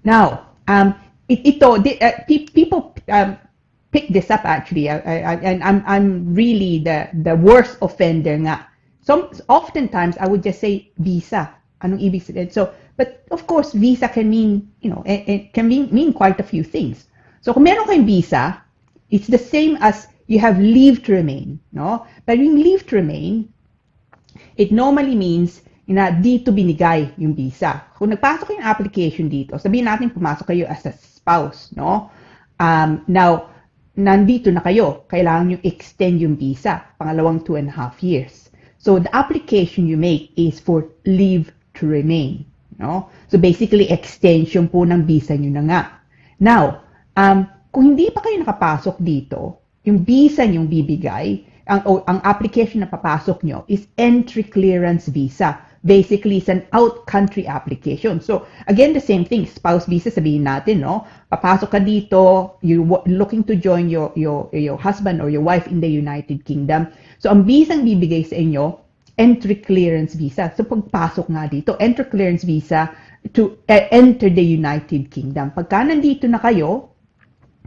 Now, people pick this up actually, and I'm really the worst offender nga. Oftentimes I would just say visa. Anong ibig sabihin? So, but of course, visa can mean, it can mean quite a few things. So, kung meron kayong visa, it's the same as you have leave to remain, no? But yung leave to remain, it normally means na dito binigay yung visa. Kung nagpasok yung application dito, sabihin natin pumasok kayo as a spouse, no? Now, nandito na kayo, kailangan nyo extend yung visa, pangalawang 2.5 years. So, the application you make is for leave to remain, no? So, basically, extension po ng visa nyo na nga. Now, kung hindi pa kayo nakapasok dito, yung visa nyong bibigay, ang application na papasok nyo is entry clearance visa. Basically, it's an out-country application. So, again, the same thing. Spouse visa, sabihin natin, no? Papasok ka dito, you're looking to join your husband or your wife in the United Kingdom. So, ang visang bibigay sa inyo, entry clearance visa. So, pagpasok nga dito, entry clearance visa to enter the United Kingdom. Pagka nandito na kayo,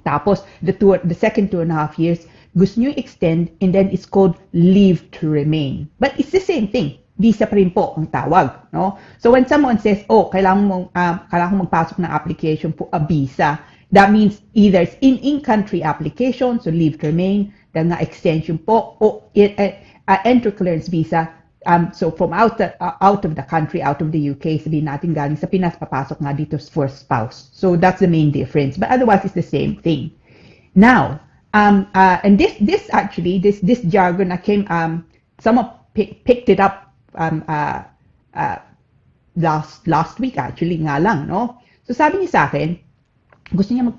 tapos, the second 2.5 years, gusto nyo extend, and then it's called leave to remain. But it's the same thing. Visa pa rin po ang tawag, no? So when someone says, kailangan mong magpasok ng application for a visa, that means either it's in-country application, so leave to remain, then nga extension po, o entry clearance visa, so from out of the country, out of the UK, sabihin natin galing sa Pinas, papasok nga dito for spouse. So that's the main difference, but otherwise it's the same thing. Now, and this jargon that came, someone picked it up last week actually nga lang, no? So sabi niya sa akin, gusto niya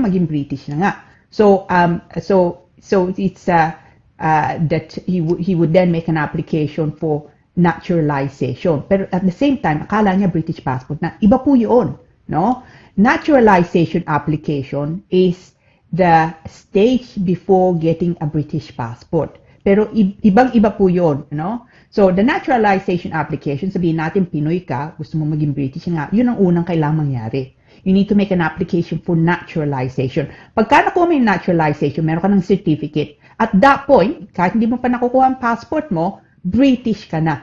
maging British na nga. So it's that he would then make an application for naturalization. Pero at the same time, akala niya British passport na. Iba po yun, no? Naturalization application is the stage before getting a British passport. Pero ibang-iba po yun, no? So, the naturalization application, sabihin natin Pinoy ka, gusto mo maging British nga, yun ang unang kailangang mangyari. you need to make an application for naturalization. Pagka nakuha mo yung naturalization, meron ka ng certificate. At that point, kahit hindi mo pa nakukuha ang passport mo, British ka na.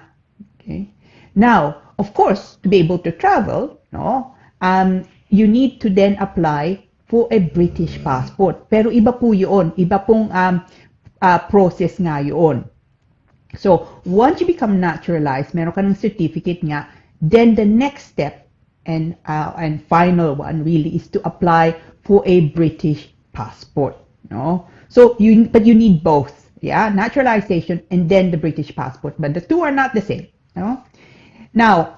Okay? Now, of course, to be able to travel, no, you need to then apply for a British passport. Pero iba po yun. Iba pong process nga yun. So, once you become naturalized, meron ka ng certificate nga, then the next step and final one really is to apply for a British passport. No? So, but you need both. Yeah, naturalization and then the British passport. But the two are not the same. No? Now,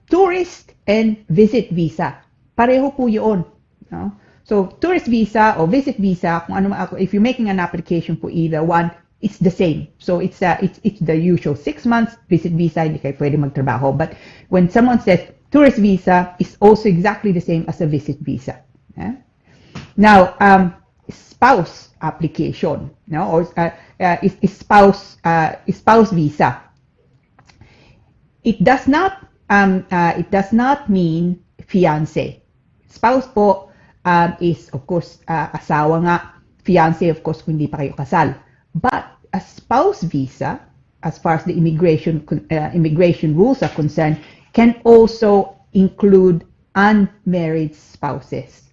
tourist and visit visa. Pareho po yun. No? So, tourist visa or visit visa, kung ano, if you're making an application for either one, it's the same. So, it's the usual 6 months visit visa, hindi kayo pwede magtrabaho. But when someone says tourist visa, it's also exactly the same as a visit visa. Yeah? Now, spouse application, no, or spouse visa. It does not mean fiance. Spouse po is of course asawa nga, fiance of course kung hindi pa kayo kasal. But a spouse visa, as far as the immigration rules are concerned, can also include unmarried spouses.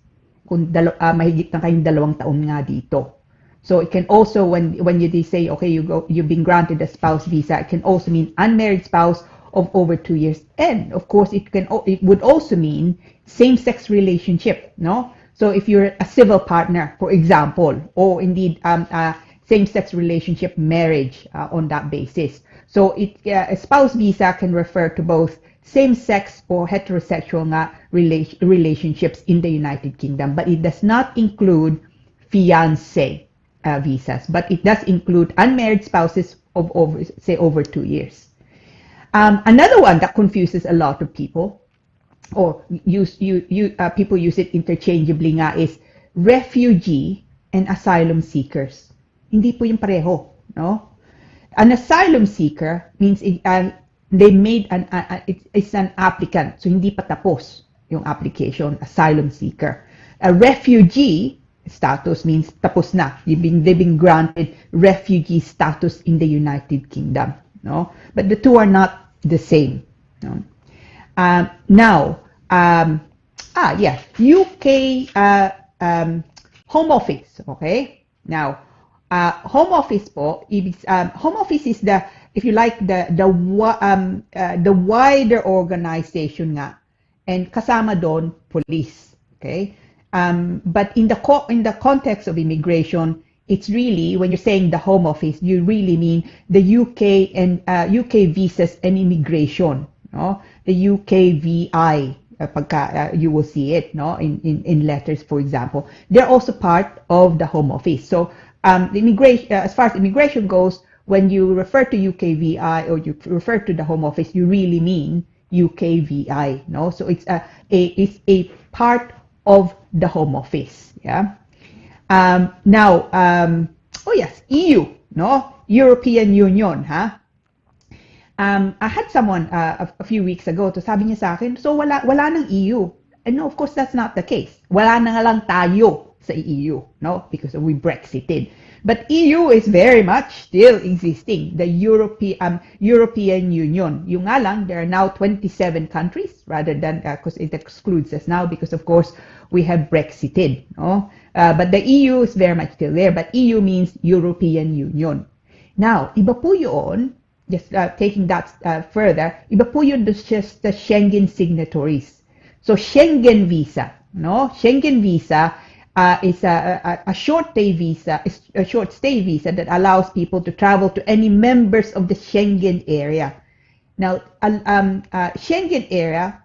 Kung mahigit na kayong 2 taon nga dito. So it can also, when you say, okay, you've been granted a spouse visa, it can also mean unmarried spouse of over 2 years. And of course, it would also mean same-sex relationship, no? So if you're a civil partner, for example, or indeed same-sex relationship marriage on that basis. So a spouse visa can refer to both same-sex or heterosexual relationships in the United Kingdom, but it does not include fiancé visas, but it does include unmarried spouses of over 2 years. Another one that confuses a lot of people, or people use it interchangeably nga, is refugee and asylum seekers. Hindi po yung pareho, no? An asylum seeker means they made it's an applicant, so hindi pa tapos yung application, asylum seeker. A refugee status means tapos na. They've been granted refugee status in the United Kingdom, no? But the two are not the same, no? UK Home Office, okay? Now, Home Office po, Home Office is if you like, the wider organization nga, and kasama doon police, okay? But in the context of immigration, it's really, when you're saying the Home Office, you really mean the UK and UK visas and immigration, no? The UKVI, you will see it, no, in letters, for example. They're also part of the Home Office. So the immigration, as far as immigration goes, when you refer to UKVI or you refer to the Home Office, you really mean UKVI, no? So it's a part of the Home Office, yeah. EU, no, European Union, huh? I had someone a few weeks ago, to sabi niya sa akin, so wala ng EU. And no, of course that's not the case. Wala na nga lang tayo sa EU, no, because we Brexited. But EU is very much still existing, the European Union. Yung nga lang, there are now 27 countries, rather than, because it excludes us now, because of course we have Brexited, no? But the EU is very much still there, but EU means European Union. Now, iba po yun, just taking that further, iba po yun just the Schengen signatories. So Schengen visa, no? Schengen visa is a short stay visa, that allows people to travel to any members of the Schengen area. Now, Schengen area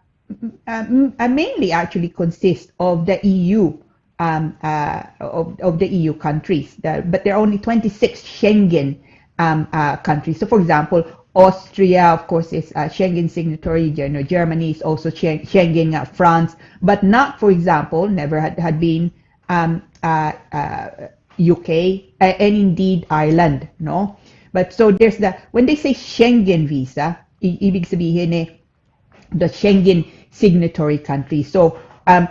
mainly actually consists of the EU, of the EU countries, but there are only 26 Schengen countries. So, for example, Austria, of course, is a Schengen signatory. You know, Germany is also Schengen. France, but not, for example, never had been UK and indeed Ireland, no? But so there's when they say Schengen visa, ibig sabihin the Schengen signatory country. So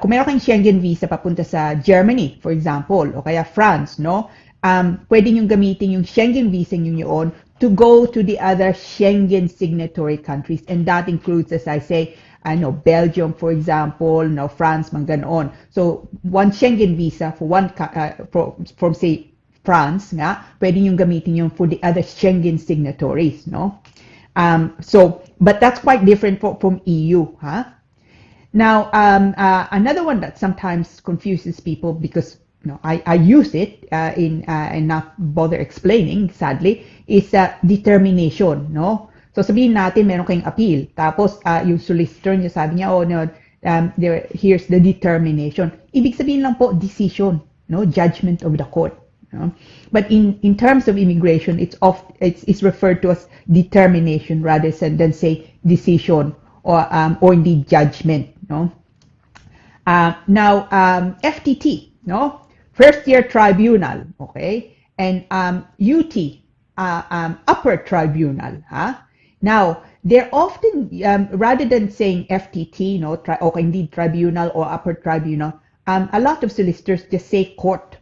kung meron kang Schengen visa papunta sa Germany, for example, o kaya France, no? Pwede nyo gamitin yung Schengen visa nyo yun to go to the other Schengen signatory countries. And that includes, as I say, Belgium, for example, no, France, man ganon. So, one Schengen visa for one, from say, France, nga, pwede nyo gamitin yun for the other Schengen signatories, no? But that's quite different from EU, huh? Now, another one that sometimes confuses people because I use it and not bother explaining, sadly, is determination, no? So sabihin natin meron kayong appeal, tapos yung solicitor niya sabi niya, here's the determination. Ibig sabihin lang po decision, no? Judgment of the court. No? But in terms of immigration, it's referred to as determination rather than say decision or indeed judgment. No? Now, FTT, no? First Year Tribunal, okay? And UT, Upper Tribunal, huh? Now, they're often, rather than saying FTT, no, or indeed Tribunal or Upper Tribunal, a lot of solicitors just say court.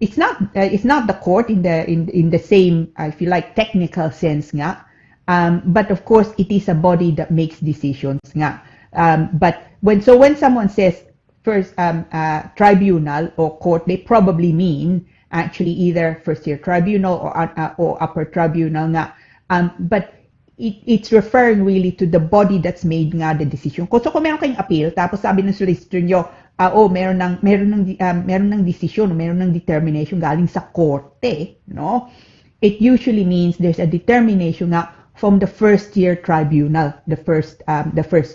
It's not the court in the same, if you like, technical sense, nga. But of course, it is a body that makes decisions, nga. But when someone says first tribunal or court, they probably mean actually either first year tribunal or upper tribunal nga. But it's referring really to the body that's made nga the decision. So kung meron kayong appeal, tapos sabi ng solicitor nyo, meron ng decision, meron ng determination galing sa korte, no? It usually means there's a determination nga from the first year tribunal, the first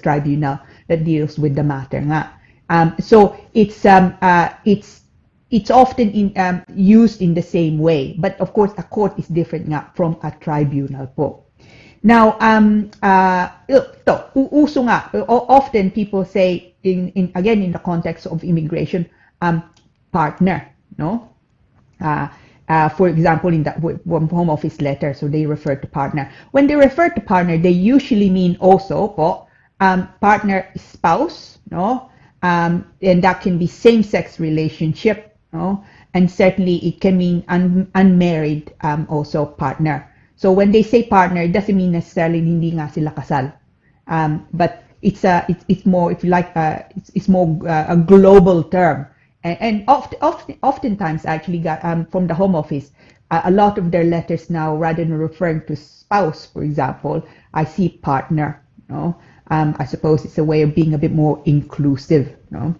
tribunal that deals with the matter nga. So it's often used in the same way, but of course a court is different nga from a tribunal po. Now, uso nga, often people say again in the context of immigration, partner, no? For example, in that Home Office letter, so they refer to partner. When they refer to partner, they usually mean also po, partner spouse, no? And that can be same-sex relationship, no? And certainly it can mean unmarried also partner. So when they say partner, it doesn't mean necessarily hindi nga sila kasal, but it's more, if you like, it's more a global term. And oftentimes, actually, from the Home Office, a lot of their letters now, rather than referring to spouse, for example, I see partner. No, I suppose it's a way of being a bit more inclusive. No,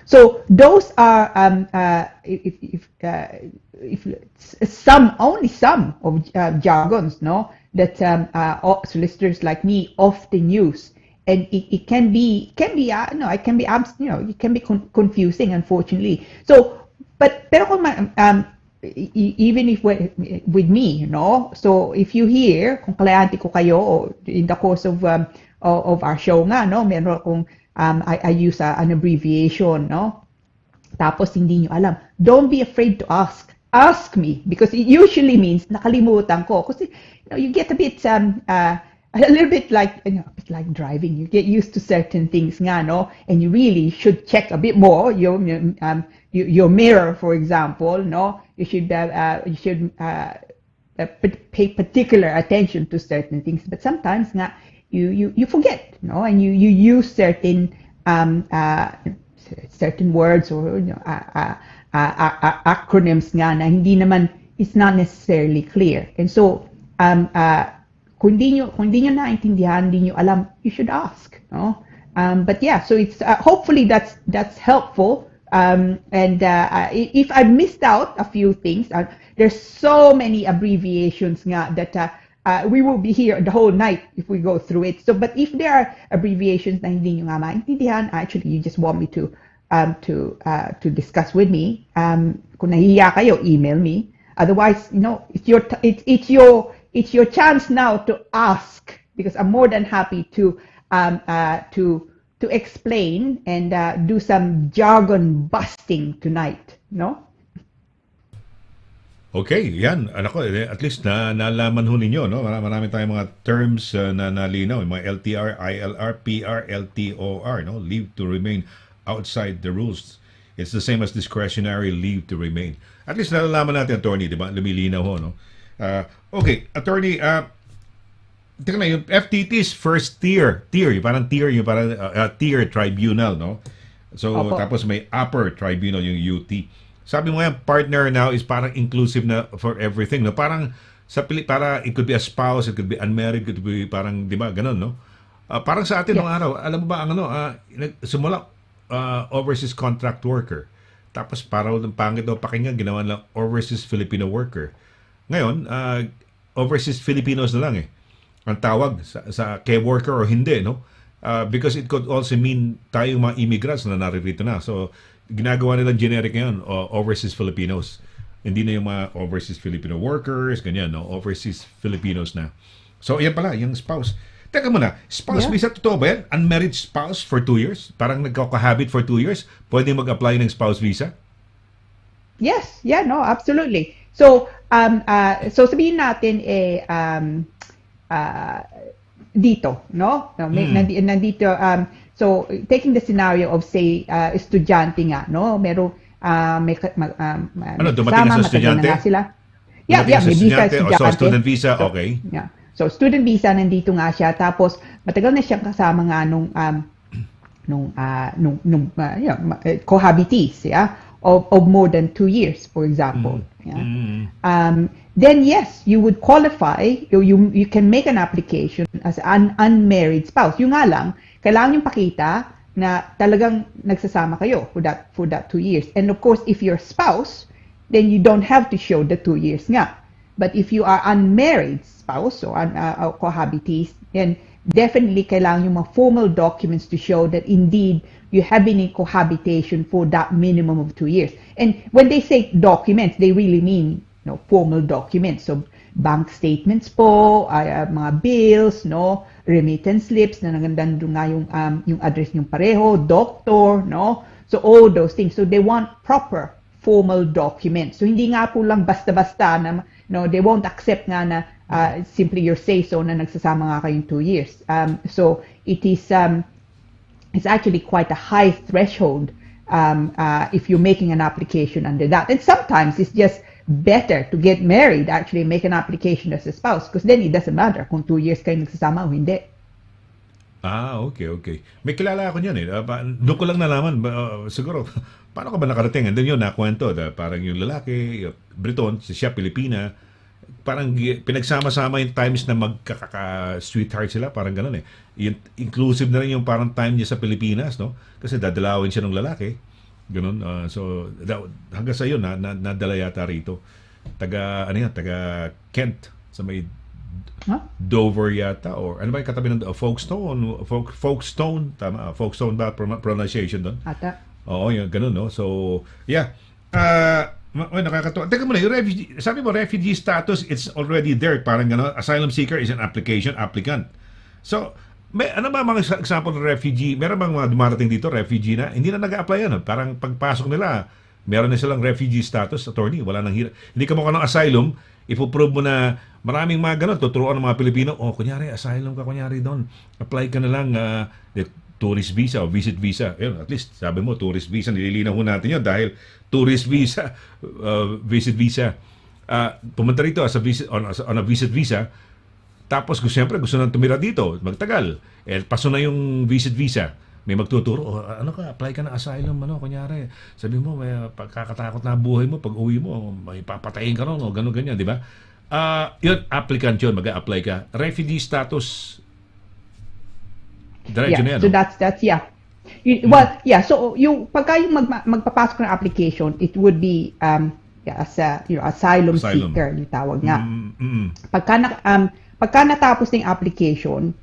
so those are only some of jargons, no, that solicitors like me often use. And it can be confusing, unfortunately. So, pero kung even if with me, you know, so if you hear, kung kalayante ko kayo, in the course of our show nga, no, meron akong, I use an abbreviation, no, tapos hindi nyo alam, don't be afraid to ask. Ask me, because it usually means nakalimutan ko. Kasi, you get a bit, a little bit like, a bit like driving. You get used to certain things, nga, no? And you really should check a bit more your mirror, for example, no? You should pay particular attention to certain things. But sometimes, nga, you forget, no? And you use certain words or acronyms, nga, na hindi naman, it's not necessarily clear. And so, kung di nyo naintindihan, di nyo alam, you should ask, no? But yeah, so it's hopefully that's helpful. And if I missed out a few things, there's so many abbreviations nga that we will be here the whole night if we go through it. So, but if there are abbreviations na hindi nyo nga maintindihan, actually you just want me to discuss with me. Kung nahihiya kayo, email me. Otherwise, it's your chance now to ask, because I'm more than happy to explain and do some jargon busting tonight, no?
Okay, yan. Anak ko, at least nalaman ho ninyo, no? Marami tayong mga terms na nalinaw, yung mga LTR, ILR, PR, LTOR, no? Leave to remain outside the rules. It's the same as discretionary leave to remain. At least nalalaman natin, attorney, di ba? Lumilinaw ho, no? Okay, attorney, tingnan na, yung FTT's first tier, yung parang tier tribunal, no? So,
Opo.
tapos may upper tribunal, yung UT. Sabi mo yan, partner now is parang inclusive na for everything, no? Parang para it could be a spouse, it could be unmarried, it could be parang, di ba, ganun, no? Parang sa atin
Yes.
nung araw, alam mo ba ang simula overseas contract worker. Tapos parang pangit daw pakinggan, ginawa lang overseas Filipino worker. Ngayon, overseas Filipinos na lang ang tawag sa worker o hindi, no? Because it could also mean tayong mga immigrants na naririto na. So, ginagawa nilang generic ngayon, overseas Filipinos. Hindi na yung mga overseas Filipino workers, ganyan, no? Overseas Filipinos na. So, yan pala, yung spouse. Teka muna, spouse
Yeah.
visa, totoo ba yan? Unmarried spouse for 2 years? Parang nagkakahabit for 2 years? Pwede mag-apply ng spouse visa?
Yes, yeah, no, absolutely. So, so sabihin natin dito, no? No, nandito so taking the scenario of say estudyante nga, no?
Ano, dumating na sa estudyante?
Na sila. Yeah,
Dumating sa
may visa
estudyante, so student visa, okay.
Yeah. So student visa nandito nga siya, tapos matagal na siyang kasama nga nung cohabitees, yeah, of more than 2 years, for example. Yeah. Then yes, you would qualify. You can make an application as an unmarried spouse. Yung nga lang, kailangan yung pakita na talagang nagsasama kayo for that 2 years. And of course, if you're spouse, then you don't have to show the 2 years nga. But if you are unmarried spouse or cohabitees, then definitely kailangan yung mga formal documents to show that indeed you have been in cohabitation for that minimum of 2 years. And when they say documents, they really mean formal documents. So bank statements po, mga bills, no, remittance slips na nandun nga yung address yung pareho, doctor, no. So all those things. So they want proper formal documents. So hindi nga po lang basta-basta na they won't accept nga na simply your say-so na nagsasama nga kayong 2 years. So it is it's actually quite a high threshold if you're making an application under that. And sometimes it's just better to get married, actually make an application as a spouse, because then it doesn't matter kung 2 years kayo nagsasama o hindi.
Okay. May kilala ako niyan doon ko lang nalaman, siguro, paano ka ba nakarating? And then yun, nakwento, parang yung lalaki, Briton, siya, Pilipina, parang pinagsama-sama yung times na magkaka-sweetheart sila, parang gano'n inclusive na rin yung parang time niya sa Pilipinas, no? Kasi dadalawin siya ng lalaki. Ganun. So, hanggang sa yun, nadala yata rito. Taga Kent, sa may Dover yata, or ano ba yung katabi ng Folkestone, tama, Folkestone ba pronunciation doon?
Ata.
Oo, yun, ganun, no? So, yeah. Nakakatawa. Teka muna, yung refugee, sabi mo, refugee status, it's already there. Parang gano'n, asylum seeker is an applicant. So, ano ba mga example ng refugee? Meron bang mga dumarating dito, refugee na? Hindi na nag-a-apply yan. Parang pagpasok nila, meron na silang refugee status, attorney. Wala nang hirap. Hindi ka mukha ng asylum, ipoprove mo na maraming mga ganun, tuturuan ng mga Pilipino, kunyari, asylum ka, kunyari doon. Apply ka na lang, tourist visa o visit visa. Yun, at least, sabi mo, tourist visa, nililinaw ho natin yun dahil tourist visa, visit visa. Pumunta rito as a visit, on a visit visa, tapos siyempre gusto nang tumira dito, magtagal. Paso na yung visit visa. May magtuturo, ano ka, apply ka na asylum, kunyari. Sabi mo, may pagkakatakot na buhay mo, pag uwi mo, may papatayin ka ron, o gano'n, ganyan, di ba? Yun, applicant yun, mag-a-apply ka. Refugee status, diretso na yan,
So that's yeah. Well, yeah, so yung pagka yung magpapasok ng application, it would be as a asylum seeker, yung tawag nga. Pagka natapos ng application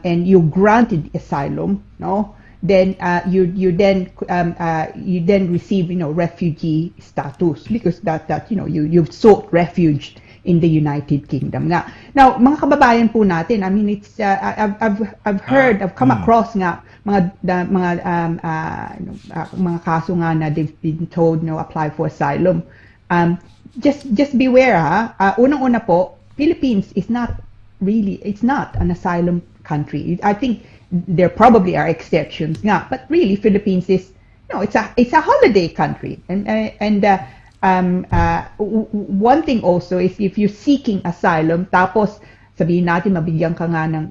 and you granted asylum, no, then you then receive refugee status, because that you've sought refuge in the United Kingdom nga. Now, mga kababayan po natin, I mean, it's I've come across nga mga kaso nga na they've been told apply for asylum. Just beware, ha. Unang-una po, Philippines is not really, it's not an asylum country. I think there probably are exceptions nga, but really Philippines is, no, it's a holiday country. One thing also is if you're seeking asylum, tapos sabihin natin mabigyan ka nga ng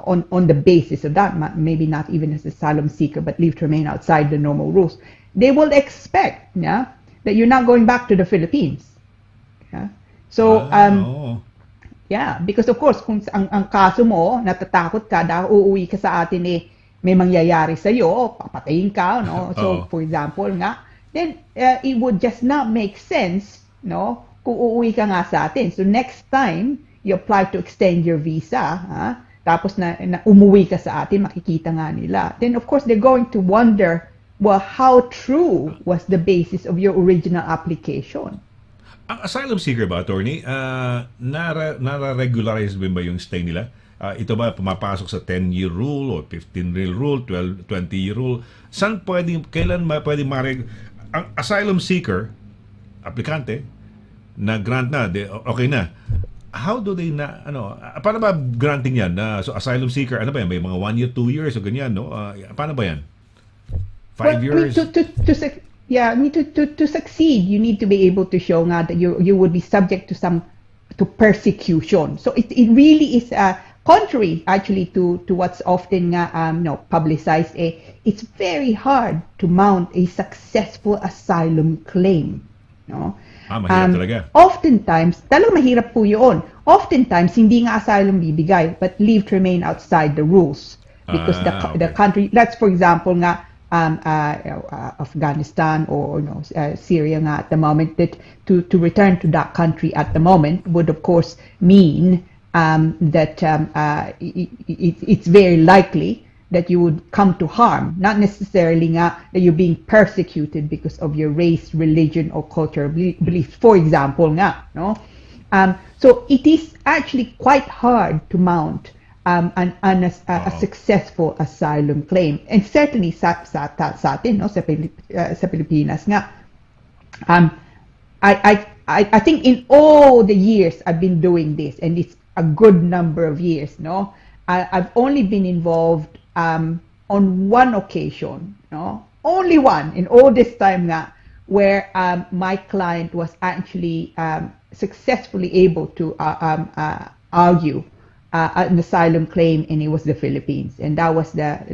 on the basis of that, maybe not even as asylum seeker, but leave to remain outside the normal rules, they will expect, yeah, that you're not going back to the Philippines. Yeah? So, yeah, because of course, kung ang kaso mo, natatakot ka dahil uuwi ka sa atin may mangyayari sa iyo, papatayin ka, no? So, for example nga, then it would just not make sense, no, kung uuwi ka nga sa atin. So next time you apply to extend your visa, tapos na umuwi ka sa atin, makikita nga nila. Then of course they're going to wonder, well, how true was the basis of your original application?
Ang asylum seeker ba, attorney, nara-regularize ba yung stay nila? Ito ba pumapasok sa 10-year rule o 15-year rule, 20-year rule? Kailan pwede ang asylum seeker, aplikante, na grant na, okay na. How do they paano ba granting yan? So asylum seeker, ano ba yan? May mga 1 year, 2 years o ganyan, no? Paano ba yan? 5 years? To succeed, you need to be able to show nga that you would be subject to persecution. So it really is contrary actually to what's often publicized. It's very hard to mount a successful asylum claim. No? Mahirap talaga.
Oftentimes, talagang mahirap po yun. Oftentimes, hindi nga asylum bibigay, but leave to remain outside the rules. Because the country, let's for example nga, Afghanistan or Syria nga at the moment, that to return to that country at the moment would of course mean that it's very likely that you would come to harm, not necessarily nga that you're being persecuted because of your race, religion, or cultural beliefs, for example nga, no? So it is actually quite hard to mount a successful asylum claim, and certainly sa atin, no, sa Pilipinas nga. I think in all the years I've been doing this, and it's a good number of years, no, I've only been involved on one occasion, no, only one in all this time nga, where my client was actually successfully able to argue an asylum claim, and it was the Philippines, and that was that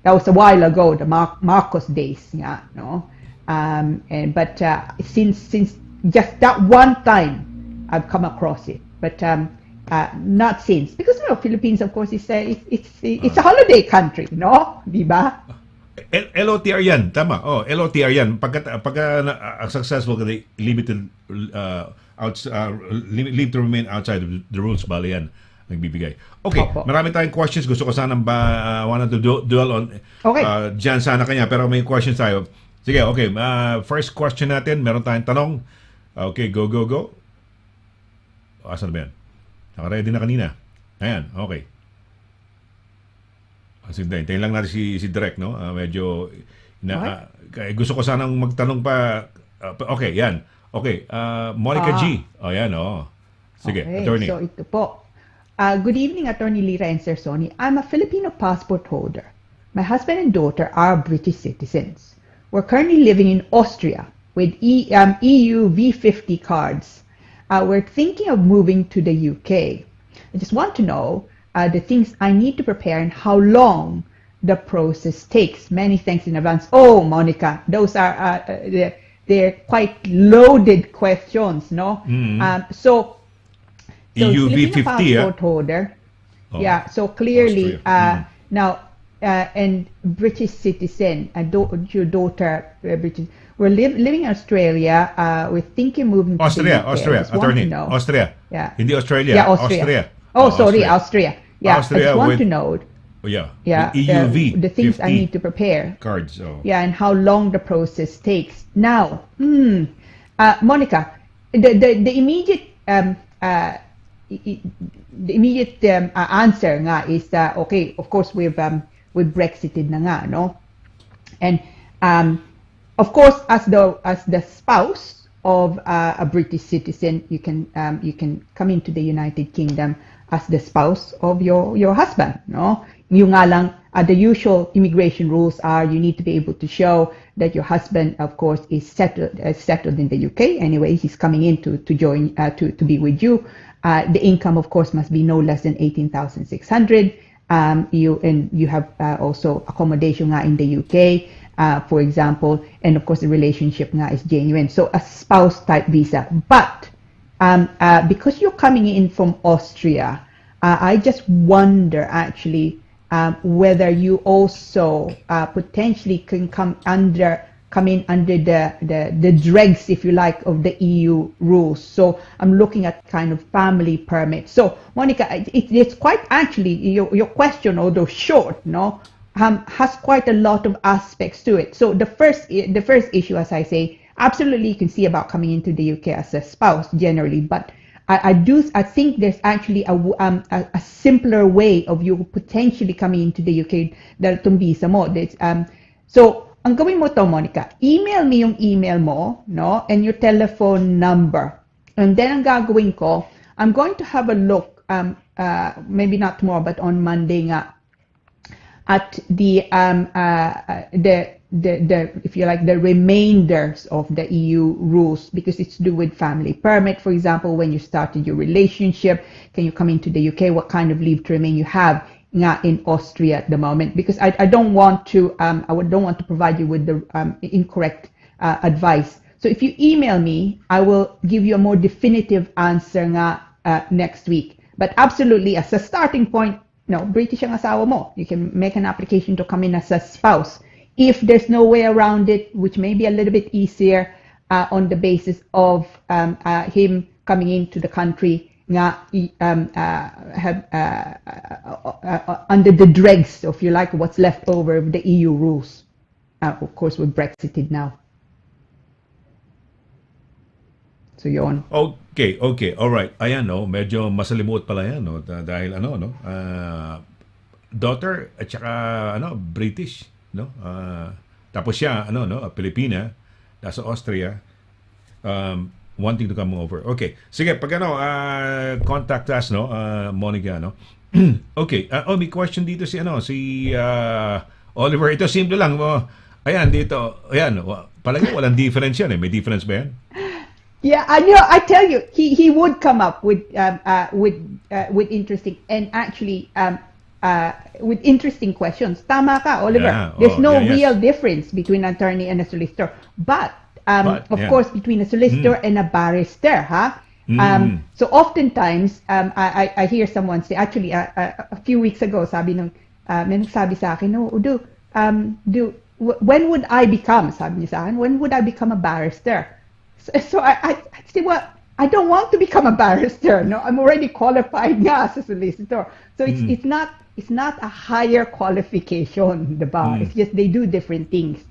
was a while ago, the Marcos days, yeah, no, but since just that one time, I've come across it, but not since, because Philippines, of course, it's a holiday country, no, di ba?
LOTR yan, tama. LOTR yan. Pagka successful ka, limited leave to remain outside of the rules, bali yan nagbibigay. Okay, marami tayong questions. Gusto ko sanang wanted to dwell on dyan sana kanya, pero may questions tayo. Sige, okay. First question natin, meron tayong tanong. Okay, go. Asan ba yan? Naka-ready na kanina. Ayan, okay. Hintayin lang natin si Direk, no? Medyo gusto ko sanang magtanong pa. Okay, yan. Okay, Monica G. Yan, Sige,
okay,
attorney.
So ito po. Good evening, Attorney Lira and Sir Sonny. I'm a Filipino passport holder. My husband and daughter are British citizens. We're currently living in Austria with EU V50 cards. We're thinking of moving to the UK. I just want to know the things I need to prepare and how long the process takes. Many thanks in advance. Oh, Monica, those are they're quite loaded questions, no? So
EU
Filipino
V50,
passport holder. Yeah, so clearly now and British citizen, your daughter British. We're living in Australia. We're thinking moving to
Austria,
the UK.
attorney. Austria.
Yeah.
Hindi Australia.
Yeah, Austria. Sorry, Austria. Yeah,
Austria
I just want to know.
Yeah.
Yeah,
the EUV.
the things I need to prepare.
Cards.
Yeah, and how long the process takes. Now, Monica, the immediate answer nga is okay. Of course, we've Brexited na nga, no, and of course, as the spouse of a British citizen, you can come into the United Kingdom as the spouse of your husband, no? Yung nga lang, the usual immigration rules are you need to be able to show that your husband, of course, is settled in the UK. Anyway, he's coming in to join to be with you. The income, of course, must be no less than 18,600. You have also accommodation nga in the UK, for example, and of course the relationship nga is genuine. So a spouse type visa. But because you're coming in from Austria, I just wonder actually whether you also potentially can come in under the dregs, if you like, of the EU rules. So I'm looking at kind of family permit. So Monica, it's quite actually your question, although short, no, has quite a lot of aspects to it. So the first issue, as I say, absolutely you can see about coming into the UK as a spouse generally, but I think there's actually a simpler way of you potentially coming into the UK dahil itong visa mo. So ang gawin mo to, Monica, email me yung email mo, no, and your telephone number. And then ang gagawin ko, I'm going to have a look, maybe not tomorrow, but on Monday nga, at the if you like, the remainders of the EU rules, because it's to do with family permit. For example, when you started your relationship, can you come into the UK? What kind of leave to remain you have in Austria at the moment? Because I don't want to don't want to provide you with the incorrect advice. So if you email me, I will give you a more definitive answer next week. But absolutely, as a starting point, no, British ang asawa mo. You can make an application to come in as a spouse. If there's no way around it, which may be a little bit easier on the basis of him coming into the country under the dregs, if you like, what's left over of the EU rules. Of course, we're Brexited now. So yun.
Okay, all right. Ayan, no, medyo masalimuot pala yan, no, dahil daughter at saka British, no. Tapos siya Pilipina, nasa Austria, wanting to come over. Okay. Sige, pag contact us, no, Monica, no. Okay. May question dito si Oliver. Ito simple lang. Ayan dito. Ayan, palagi walang difference yan eh. May difference ba yan?
Yeah, I tell you, he would come up with interesting and actually with interesting questions. Tama ka, Oliver.
Yeah.
There's no
yes.
real difference between an attorney and a solicitor, but of course between a solicitor and a barrister, huh? So oftentimes I hear someone say, actually a few weeks ago, sabi may nagsabi sa akin, when would I become? Sabi niya sa akin, when would I become a barrister? So I say, well, I don't want to become a barrister. No, I'm already qualified as a solicitor. So it's not a higher qualification, the bar. It's just they do different things.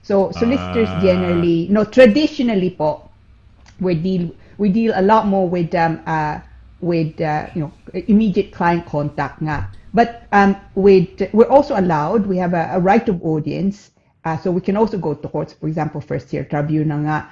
So solicitors generally, traditionally po, we deal a lot more with immediate client contact nga. But we're also allowed. We have a right of audience. So we can also go to courts, for example, first-year tribunal nga.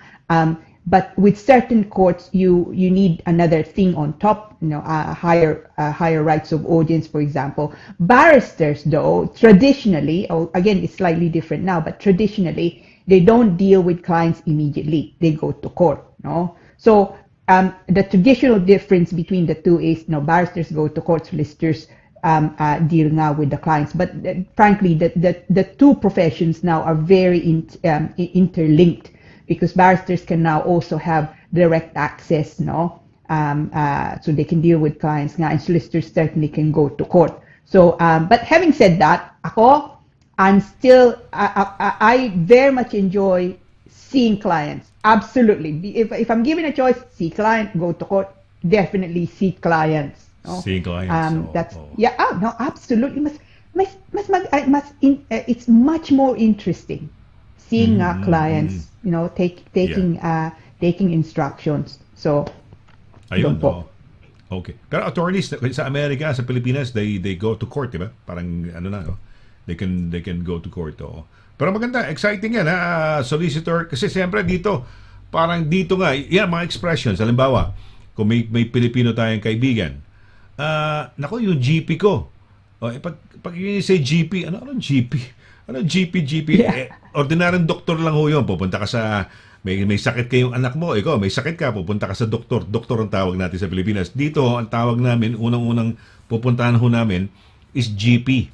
But with certain courts, you need another thing on top, higher rights of audience, for example. Barristers, though, traditionally, again, it's slightly different now, but traditionally, they don't deal with clients immediately. They go to court, no? So the traditional difference between the two is, barristers go to court, solicitors deal now with the clients. But frankly, the two professions now are very interlinked, because barristers can now also have direct access, so they can deal with clients nga, and solicitors certainly can go to court. So, but having said that, I'm still, I very much enjoy seeing clients. Absolutely. If I'm given a choice, see client, go to court, definitely see clients. No?
See clients.
Absolutely. It's much more interesting seeing clients, taking instructions. So,
ayun, okay. Pero attorneys sa Amerika, sa Pilipinas, they go to court, diba? Parang they can go to court. Pero maganda, exciting yan, solicitor, kasi siyempre dito parang dito nga, yan, mga expressions. Halimbawa, kung may Pilipino tayong kaibigan, nako, yung GP ko. O, pag yun say GP, anong GP? Ano GP? Ordinaryong doktor lang ho yun. Pupunta ka sa, may sakit kayong anak mo, ikaw, may sakit ka, pupunta ka sa doktor. Doktor ang tawag natin sa Pilipinas. Dito, ang tawag namin, unang-unang pupuntahan ho namin, is GP.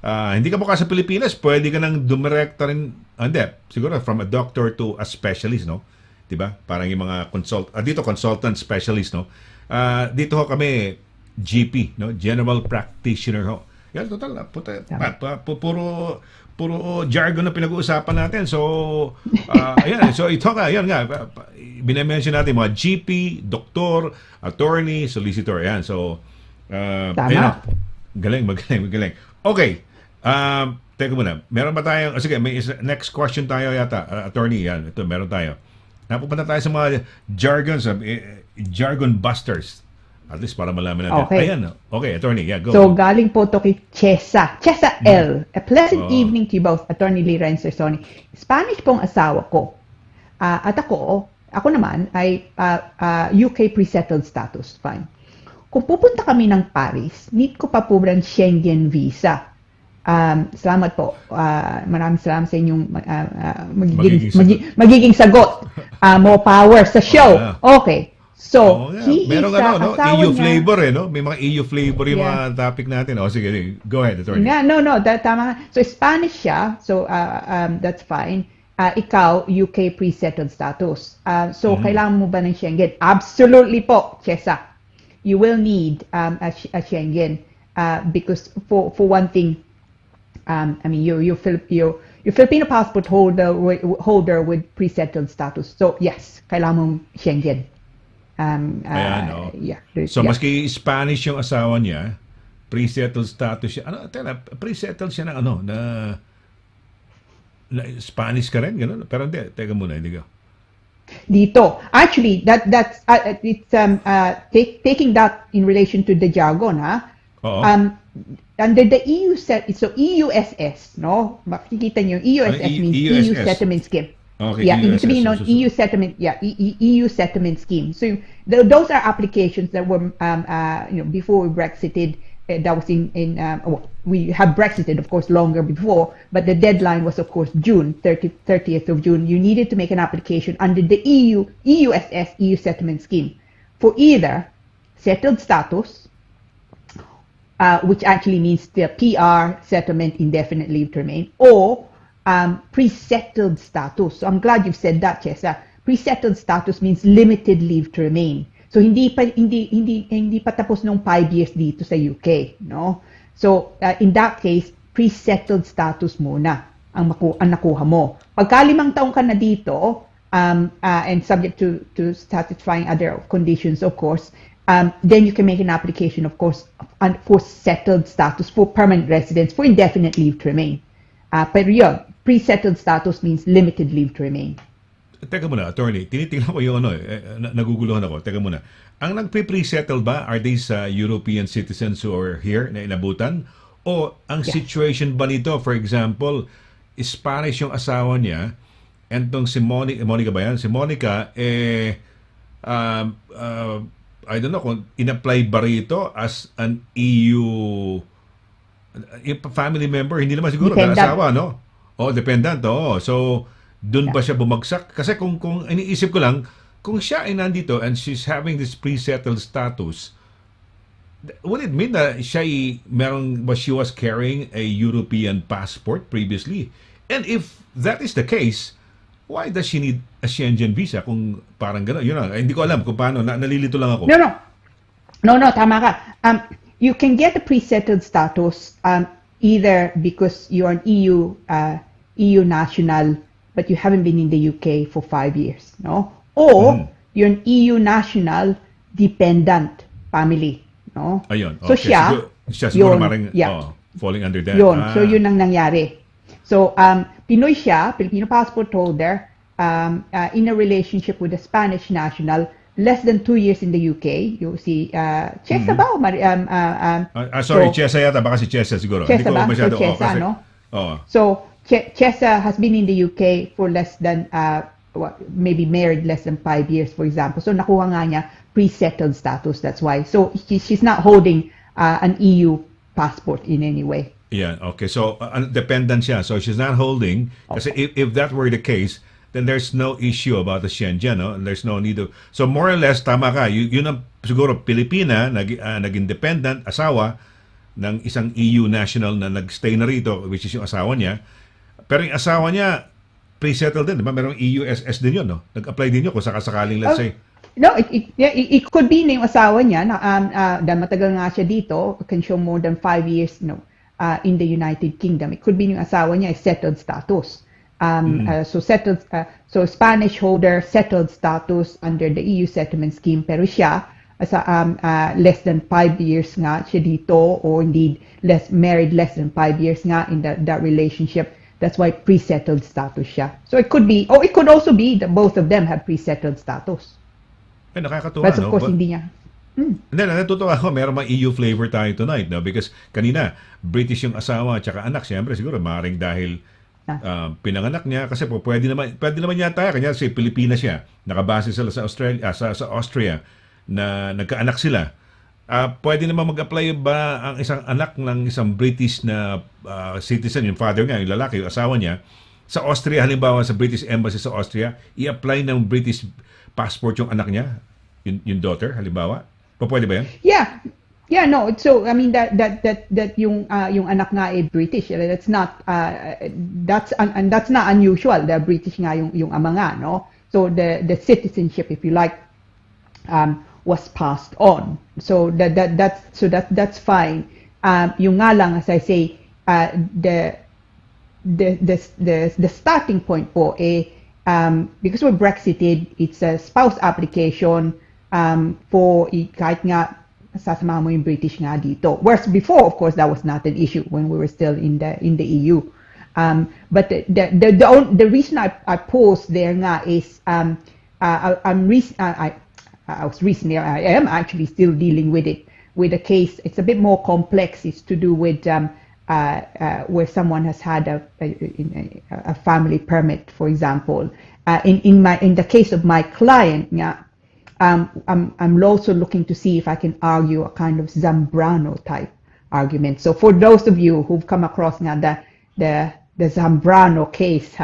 Hindi ka mukha sa Pilipinas, pwede ka nang dumirekta rin, hindi, siguro from a doctor to a specialist, no? Diba? Parang yung mga dito consultant specialist, no? Dito ho kami, GP, no? General Practitioner ho. Yan, total, puro jargon na pinag-uusapan natin. So, ayan, so ito nga, ayan nga, binamention natin mga GP, doktor, attorney, solicitor, ayan. So, ayan, magaling. Okay, teka muna, meron ba tayong, sige, may next question tayo yata, attorney, yan, ito, meron tayo. Napupunta tayo sa mga jargon busters. At least para malaman natin.
Okay.
Ayan. Okay, attorney. Yeah, go.
So, galing po to kay Chesa. Chesa L. A pleasant evening to you both, Attorney Lira and Sir Sonny. Spanish pong asawa ko. At ako naman ay UK pre-settled status. Fine. Kung pupunta kami ng Paris, need ko pa po ng Schengen visa. Salamat po. Maraming salamat sa inyong magiging sagot. More power sa show. Okay. So, he
meron
is
asawa EU niya, flavor no? May mga EU flavor yung mga topic natin. Sige, go ahead, attorney.
No, tama. So, Spanish siya. So, that's fine. Ikaw, UK pre-settled status. So, kailangan mo ba ng Schengen? Absolutely po, Chesa. You will need a Schengen because for one thing, I mean, you're Filipino passport holder with pre-settled status. So, yes, kailangan mong Schengen. Yeah.
So, maski Spanish yung asawa niya, pre-settled status siya. Pre-settled siya na Spanish ka rin, gano'n? Pero hindi, teka muna, hindi ka.
Dito. Actually, that's it's taking that in relation to the jargon, ha? Under the EU EUSS, no? Makikita niyo, EUSS means EU Settlement Scheme.
Okay,
yeah, it means on EU settlement. Yeah, EU settlement scheme. So those are applications that were, before we Brexited. That was we have Brexited, of course, longer before, but the deadline was, of course, June 30th of June. You needed to make an application under the EUSS, EU settlement scheme, for either settled status, which actually means the PR settlement, indefinite leave to remain, or pre-settled status. So I'm glad you've said that, Chesa. Pre-settled status means limited leave to remain. So hindi pa tapos nung 5 years dito sa UK, no? So in that case, pre-settled status muna ang nakuha mo. Pagka 5 taon ka na dito, and subject to satisfying other conditions, of course, then you can make an application, of course, for settled status, for permanent residence, for indefinite leave to remain. Pero yun, pre-settled status means limited leave to remain.
Teka muna, attorney, tinitingnan ko yung naguguluhan ako. Teka muna, ang nagpe-pre-settle ba, are these European citizens who are here na inabutan? O ang situation ba nito, for example, Spanish yung asawa niya, and tong si Monica ba yan? Si Monica, I don't know kung in-apply ba rito as an EU family member, hindi naman siguro na asawa, no? Dependent, So, doon ba siya bumagsak? Kasi kung iniisip ko lang, kung siya ay nandito and she's having this pre-settled status, would it mean that she was carrying a European passport previously? And if that is the case, why does she need a Schengen visa? Kung parang gano'n, yun lang. Hindi ko alam kung paano. Nalilito lang ako.
No, tama ka. You can get a pre-settled status either because you're an EU national, but you haven't been in the UK for 5 years, no? Or you're an EU national dependent family, no?
Ayun.
So siya
siguro maring falling under that.
So yun ang nangyari. So Pinoy siya, Filipino passport holder, in a relationship with a Spanish national, less than 2 years in the UK. You see, Chesa ba?
Sorry, Chesa yata. Baka si Chesa siguro.
Chesa ba?
Hindi ko masyado.
So Chesa, no?
Oo.
So Chesa has been in the UK for less than maybe married less than 5 years, for example. So nakuha nga niya pre-settled status. That's why. So she's not holding an EU passport in any way.
Yeah, okay. So, dependent siya. So, she's not holding. Kasi if that were the case, then there's no issue about the Shenzhen, no? And there's no need of... So, more or less, tama ka. Yun ang siguro Pilipina, naging dependent, asawa ng isang EU national na nagstay na rito, which is yung asawa niya. Pero yung asawa niya, pre-settled din, di ba? Merong EUSS din yun, no? Nag-apply din yun kung sakasakaling, let's say.
No, it could be na yung asawa niya, dahil matagal nga siya dito, can show more than 5 years, in the United Kingdom. It could be yung asawa niya is settled status. So Spanish holder, settled status under the EU settlement scheme, pero siya, less than 5 years nga siya dito, or indeed married less than 5 years nga in that relationship. That's why pre-settled status siya. So it could be, or it could also be that both of them have pre-settled status.
Ay, nakakatuwa,
But of course, hindi niya.
Hindi, natutuwa ako. Meron mga EU flavor tayo tonight, no? Because kanina, British yung asawa at saka anak. Siyempre, siguro, maaaring dahil pinanganak niya. Kasi po, pwede naman yata. Kanya, si Pilipinas siya. Nakabase sila sa Austria na nagkaanak sila. Pwede naman mag-apply ba ang isang anak ng isang British na citizen, yung father nga, yung lalaki, yung asawa niya, sa Austria, halimbawa sa British Embassy sa Austria, i-apply ng British passport yung anak niya, yung daughter, halimbawa? Pwede ba yan?
Yeah, no. So I mean that yung anak nga ay British. That's not that's not unusual. The British nga yung ama nga, no. So the citizenship, if you like, was passed on. So that's fine. Yung nga lang, as I say, the starting point po because we're Brexited, it's a spouse application. For kahit nga sasama mo yung British nga dito. Whereas before, of course, that was not an issue when we were still in the EU. But the reason I paused there nga is I am actually still dealing with it, with a case. It's a bit more complex. It's to do with where someone has had a family permit, for example. In the case of my client nga, I'm also looking to see if I can argue a kind of Zambrano type argument. So for those of you who've come across now the Zambrano case,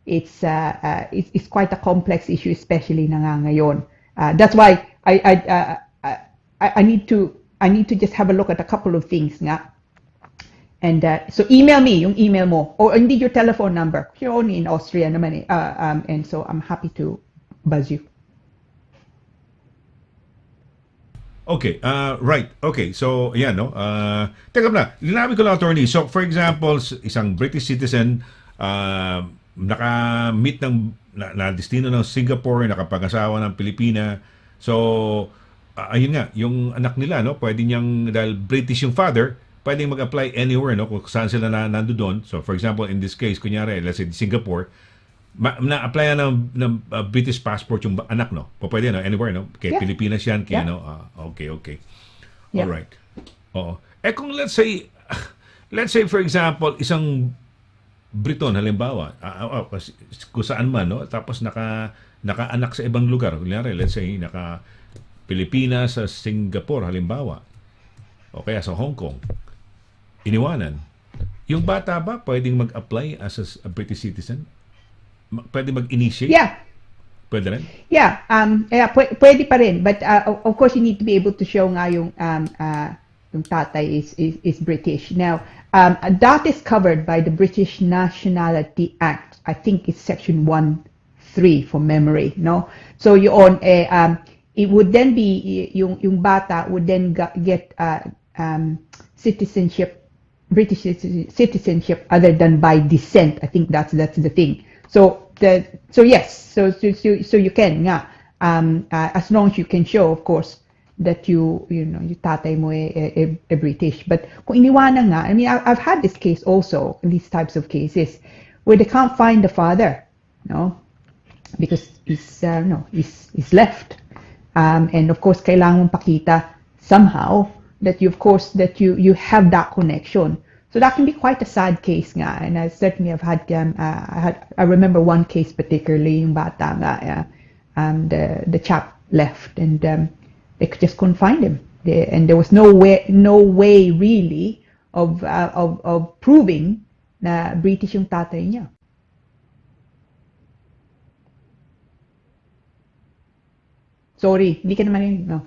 it's quite a complex issue, especially na nga ngayon. That's why I need to just have a look at a couple of things nga. And so email me yung email mo, or indeed your telephone number. You're only in Austria naman and so I'm happy to buzz you.
Okay, right. Okay, so, ayan, no? Teka na, linawin ko lang, attorney. So, for example, isang British citizen, naka-meet na destino ng Singapore, nakapag-asawa ng Pilipina. So, ayun nga, yung anak nila, no? Pwede niyang, dahil British yung father, pwedeng mag-apply anywhere, no? Kung saan sila nandoon. So, for example, in this case, kunyari, let's say, Singapore, na-apply ng British passport yung anak, no? Pwede, no? Anywhere, no? Kaya Pilipinas yan, kaya, no? Okay.
Yeah.
All right. Oo. Kung let's say, for example, isang Briton, halimbawa, kung saan man, no? Tapos naka-anak sa ibang lugar. Kunyari, let's say, Pilipinas sa Singapore, halimbawa. O kaya sa Hong Kong. Iniwanan. Yung bata ba pwedeng mag-apply as a British citizen? Pwede mag-initiate?
Yeah.
Pwede rin?
Yeah, pwede pa rin. But of course, you need to be able to show nga yung tatay is British. Now, that is covered by the British Nationality Act. I think it's Section 1(3) from memory, no? So yun, it would then be, yung bata would then get citizenship, British citizenship other than by descent. I think that's the thing. So yes, so you can nga, as long as you can show, of course, that you know yung tatay mo a British. But kung iniwanan nga, I mean, I've had this case also, these types of cases where they can't find the father, no, because he's left, and of course kailangan mong pakita somehow that you have that connection. So that can be quite a sad case nga. And I certainly have had, I remember one case particularly, yung bata nga, the chap left and they just couldn't find him. And there was no way really of proving na British yung tatay niya. Sorry, hindi ka naman no.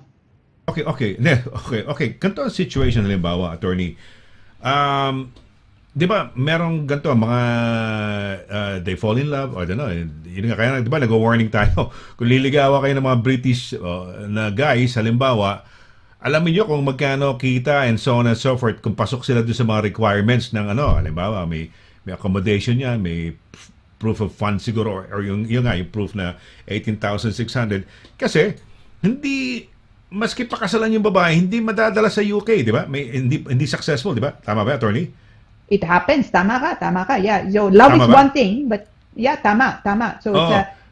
Okay. Ganito ang situation, halimbawa, attorney. Di ba, merong ganito, mga they fall in love, or I don't know, yun nga, kaya, di ba, nag-warning tayo. Kung liligawa kayo ng mga British na guys, halimbawa, alamin nyo kung magkano kita and so on and so forth, kung pasok sila doon sa mga requirements ng halimbawa, may accommodation yan, may proof of funds siguro, or yung proof na 18,600. Kasi, maski pakasalan yung babae, hindi madadala sa UK, di ba? Hindi successful, di ba? Tama ba, attorney?
It happens. Tama ka. Yeah. So, love
Tama
is
ba?
one thing, but yeah, tama. So,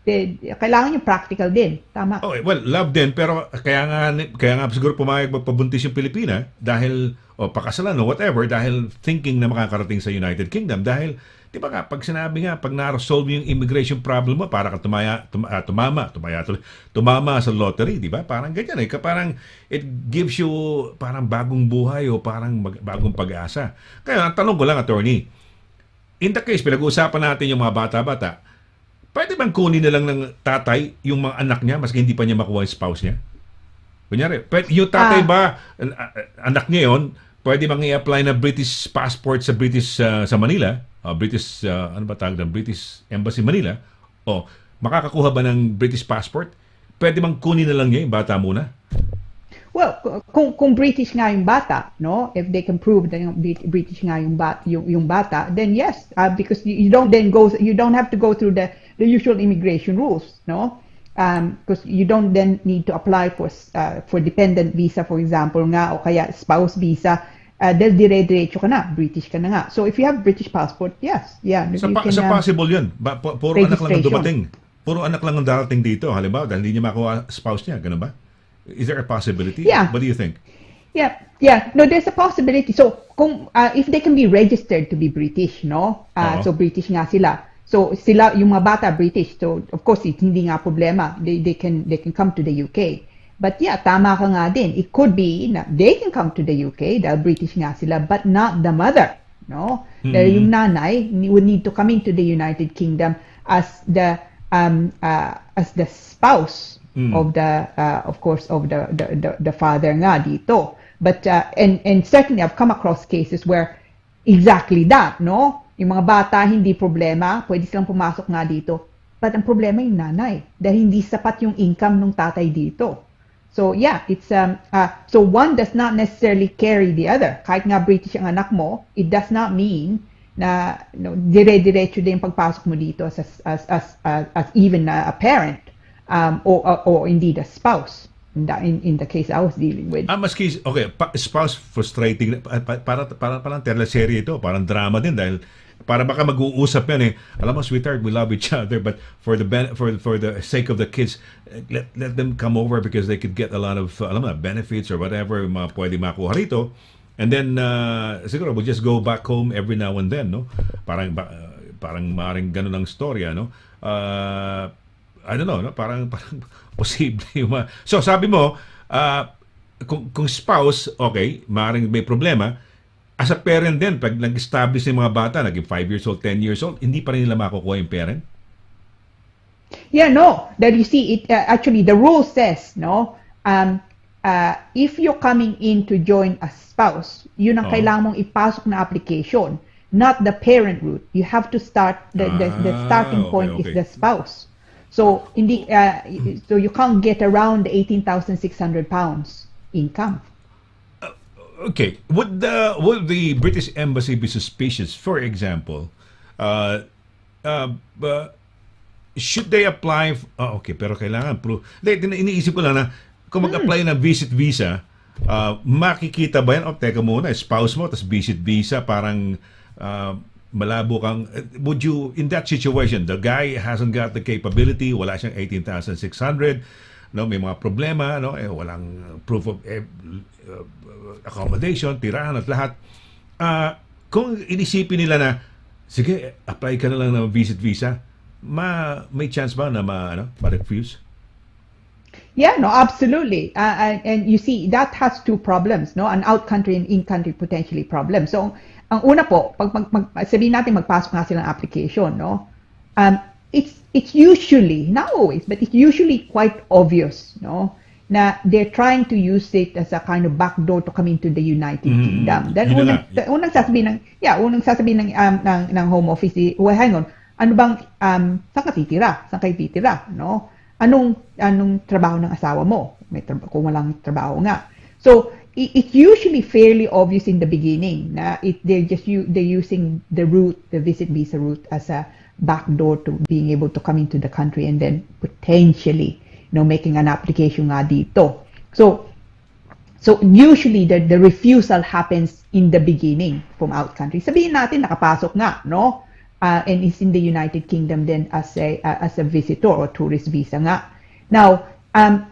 kailangan yung practical din. Tama.
Okay, well, love din, pero kaya nga siguro pumayag magpabuntis yung Pilipina dahil, pakasalan o whatever, dahil thinking na makakarating sa United Kingdom. Dahil, di ba pag sinabi nga, pag na-resolve yung immigration problem mo, para ka tumama sa lottery, di ba? Parang ganyan eh. Parang it gives you parang bagong buhay o parang bagong pag-asa. Kaya, ang tanong ko lang, attorney, in the case, pinag-uusapan natin yung mga bata-bata, pwede bang kunin na lang ng tatay yung mga anak niya maski hindi pa niya makuha yung spouse niya? Kunyari, yung tatay ba, anak niya yun, pwede bang i-apply na British passport sa sa Manila? British British Embassy Manila? O makakakuha ba ng British passport? Pwede bang kunin na lang niya yung bata muna?
Well, kung British nga yung bata, no? If they can prove that yung British nga yung bata, then yes, because you don't have to go through the usual immigration rules, no? Because you don't then need to apply for dependent visa, for example, nga, o kaya spouse visa. Dahil dire-diretso ka na, British ka na nga. So if you have British passport, yes, yeah.
Sa possible yun. Puro anak lang ang dumating. Puro anak lang ang darating dito, halimbawa, dahil hindi niya makuha spouse niya, ganun ba? Is there a possibility?
Yeah.
What do you think?
Yeah. No, there's a possibility. So, if they can be registered to be British, no? So British nga sila. So sila yung mga bata British. So of course, hindi nga problema. They can come to the UK. But yeah, tama ka nga din. It could be na they can come to the UK dahil British nga sila, but not the mother, no? Dahil yung nanay would need to come into the United Kingdom as the spouse of the father nga dito. But and certainly I've come across cases where exactly that, no? Yung mga bata hindi problema, pwede silang pumasok nga dito. But ang problema yung nanay dahil hindi sapat yung income ng tatay dito. So yeah, it's so one does not necessarily carry the other. Kahit nga British ang anak mo, it does not mean na dire-diretso din yung pagpasok mo dito as even a parent or indeed a spouse. In the case I was dealing with.
Maski, okay, spouse frustrating, parang teleserye ito, parang drama din dahil para baka mag-uusap yan alam mo, sweetheart, we love each other, but for the sake of the kids, let them come over because they could get a lot of benefits or whatever pwede makuha rito, and then siguro we'll just go back home every now and then, no? Parang maaaring ganun ang storya, no? I don't know, no? Parang posible so sabi mo, kung spouse, okay, maaaring may problema. As a parent din, pag nag-establish yung mga bata, naging 5 years old, 10 years old, hindi pa rin nila makukuha yung parent?
Yeah, no. That you see, it actually the rule says, no, if you're coming in to join a spouse, yun ang kailangan mong ipasok na application, not the parent route. You have to start the starting point is the spouse. So so you can't get around the £18,600 income.
Okay, would the British Embassy be suspicious, for example, should they apply okay, pero kailangan proof. Iniisip ko lang na kung mag-apply ng visit visa, makikita ba yan? Teka muna, spouse mo, tas visit visa, parang malabo kang, would you, in that situation, the guy hasn't got the capability, wala siyang 18,600, no, may mga problema, no, walang proof of accommodation, tirahan at lahat. kung inisipin nila na, sige, apply ka na lang ng visit visa, may chance ba na ma-refuse?
Yeah, no, absolutely. And you see, that has two problems, no? An out-country and in-country potentially problem. So, ang una po, sabihin natin magpasok nga sila ng application, no? It's usually, not always, but it's usually quite obvious, no? Na they're trying to use it as a kind of backdoor to come into the United Kingdom. Then unang sasabihin ng Home Office, well, hang on, ano bang saan kayo titira, no? Anong trabaho ng asawa mo? Kung walang trabaho nga. So it's usually fairly obvious in the beginning na they're using the visit visa route as a backdoor to being able to come into the country and then potentially making an application nga dito. So usually the refusal happens in the beginning from out country. Sabihin natin nakapasok nga, no? And is in the United Kingdom then as a visitor or tourist visa nga. Now,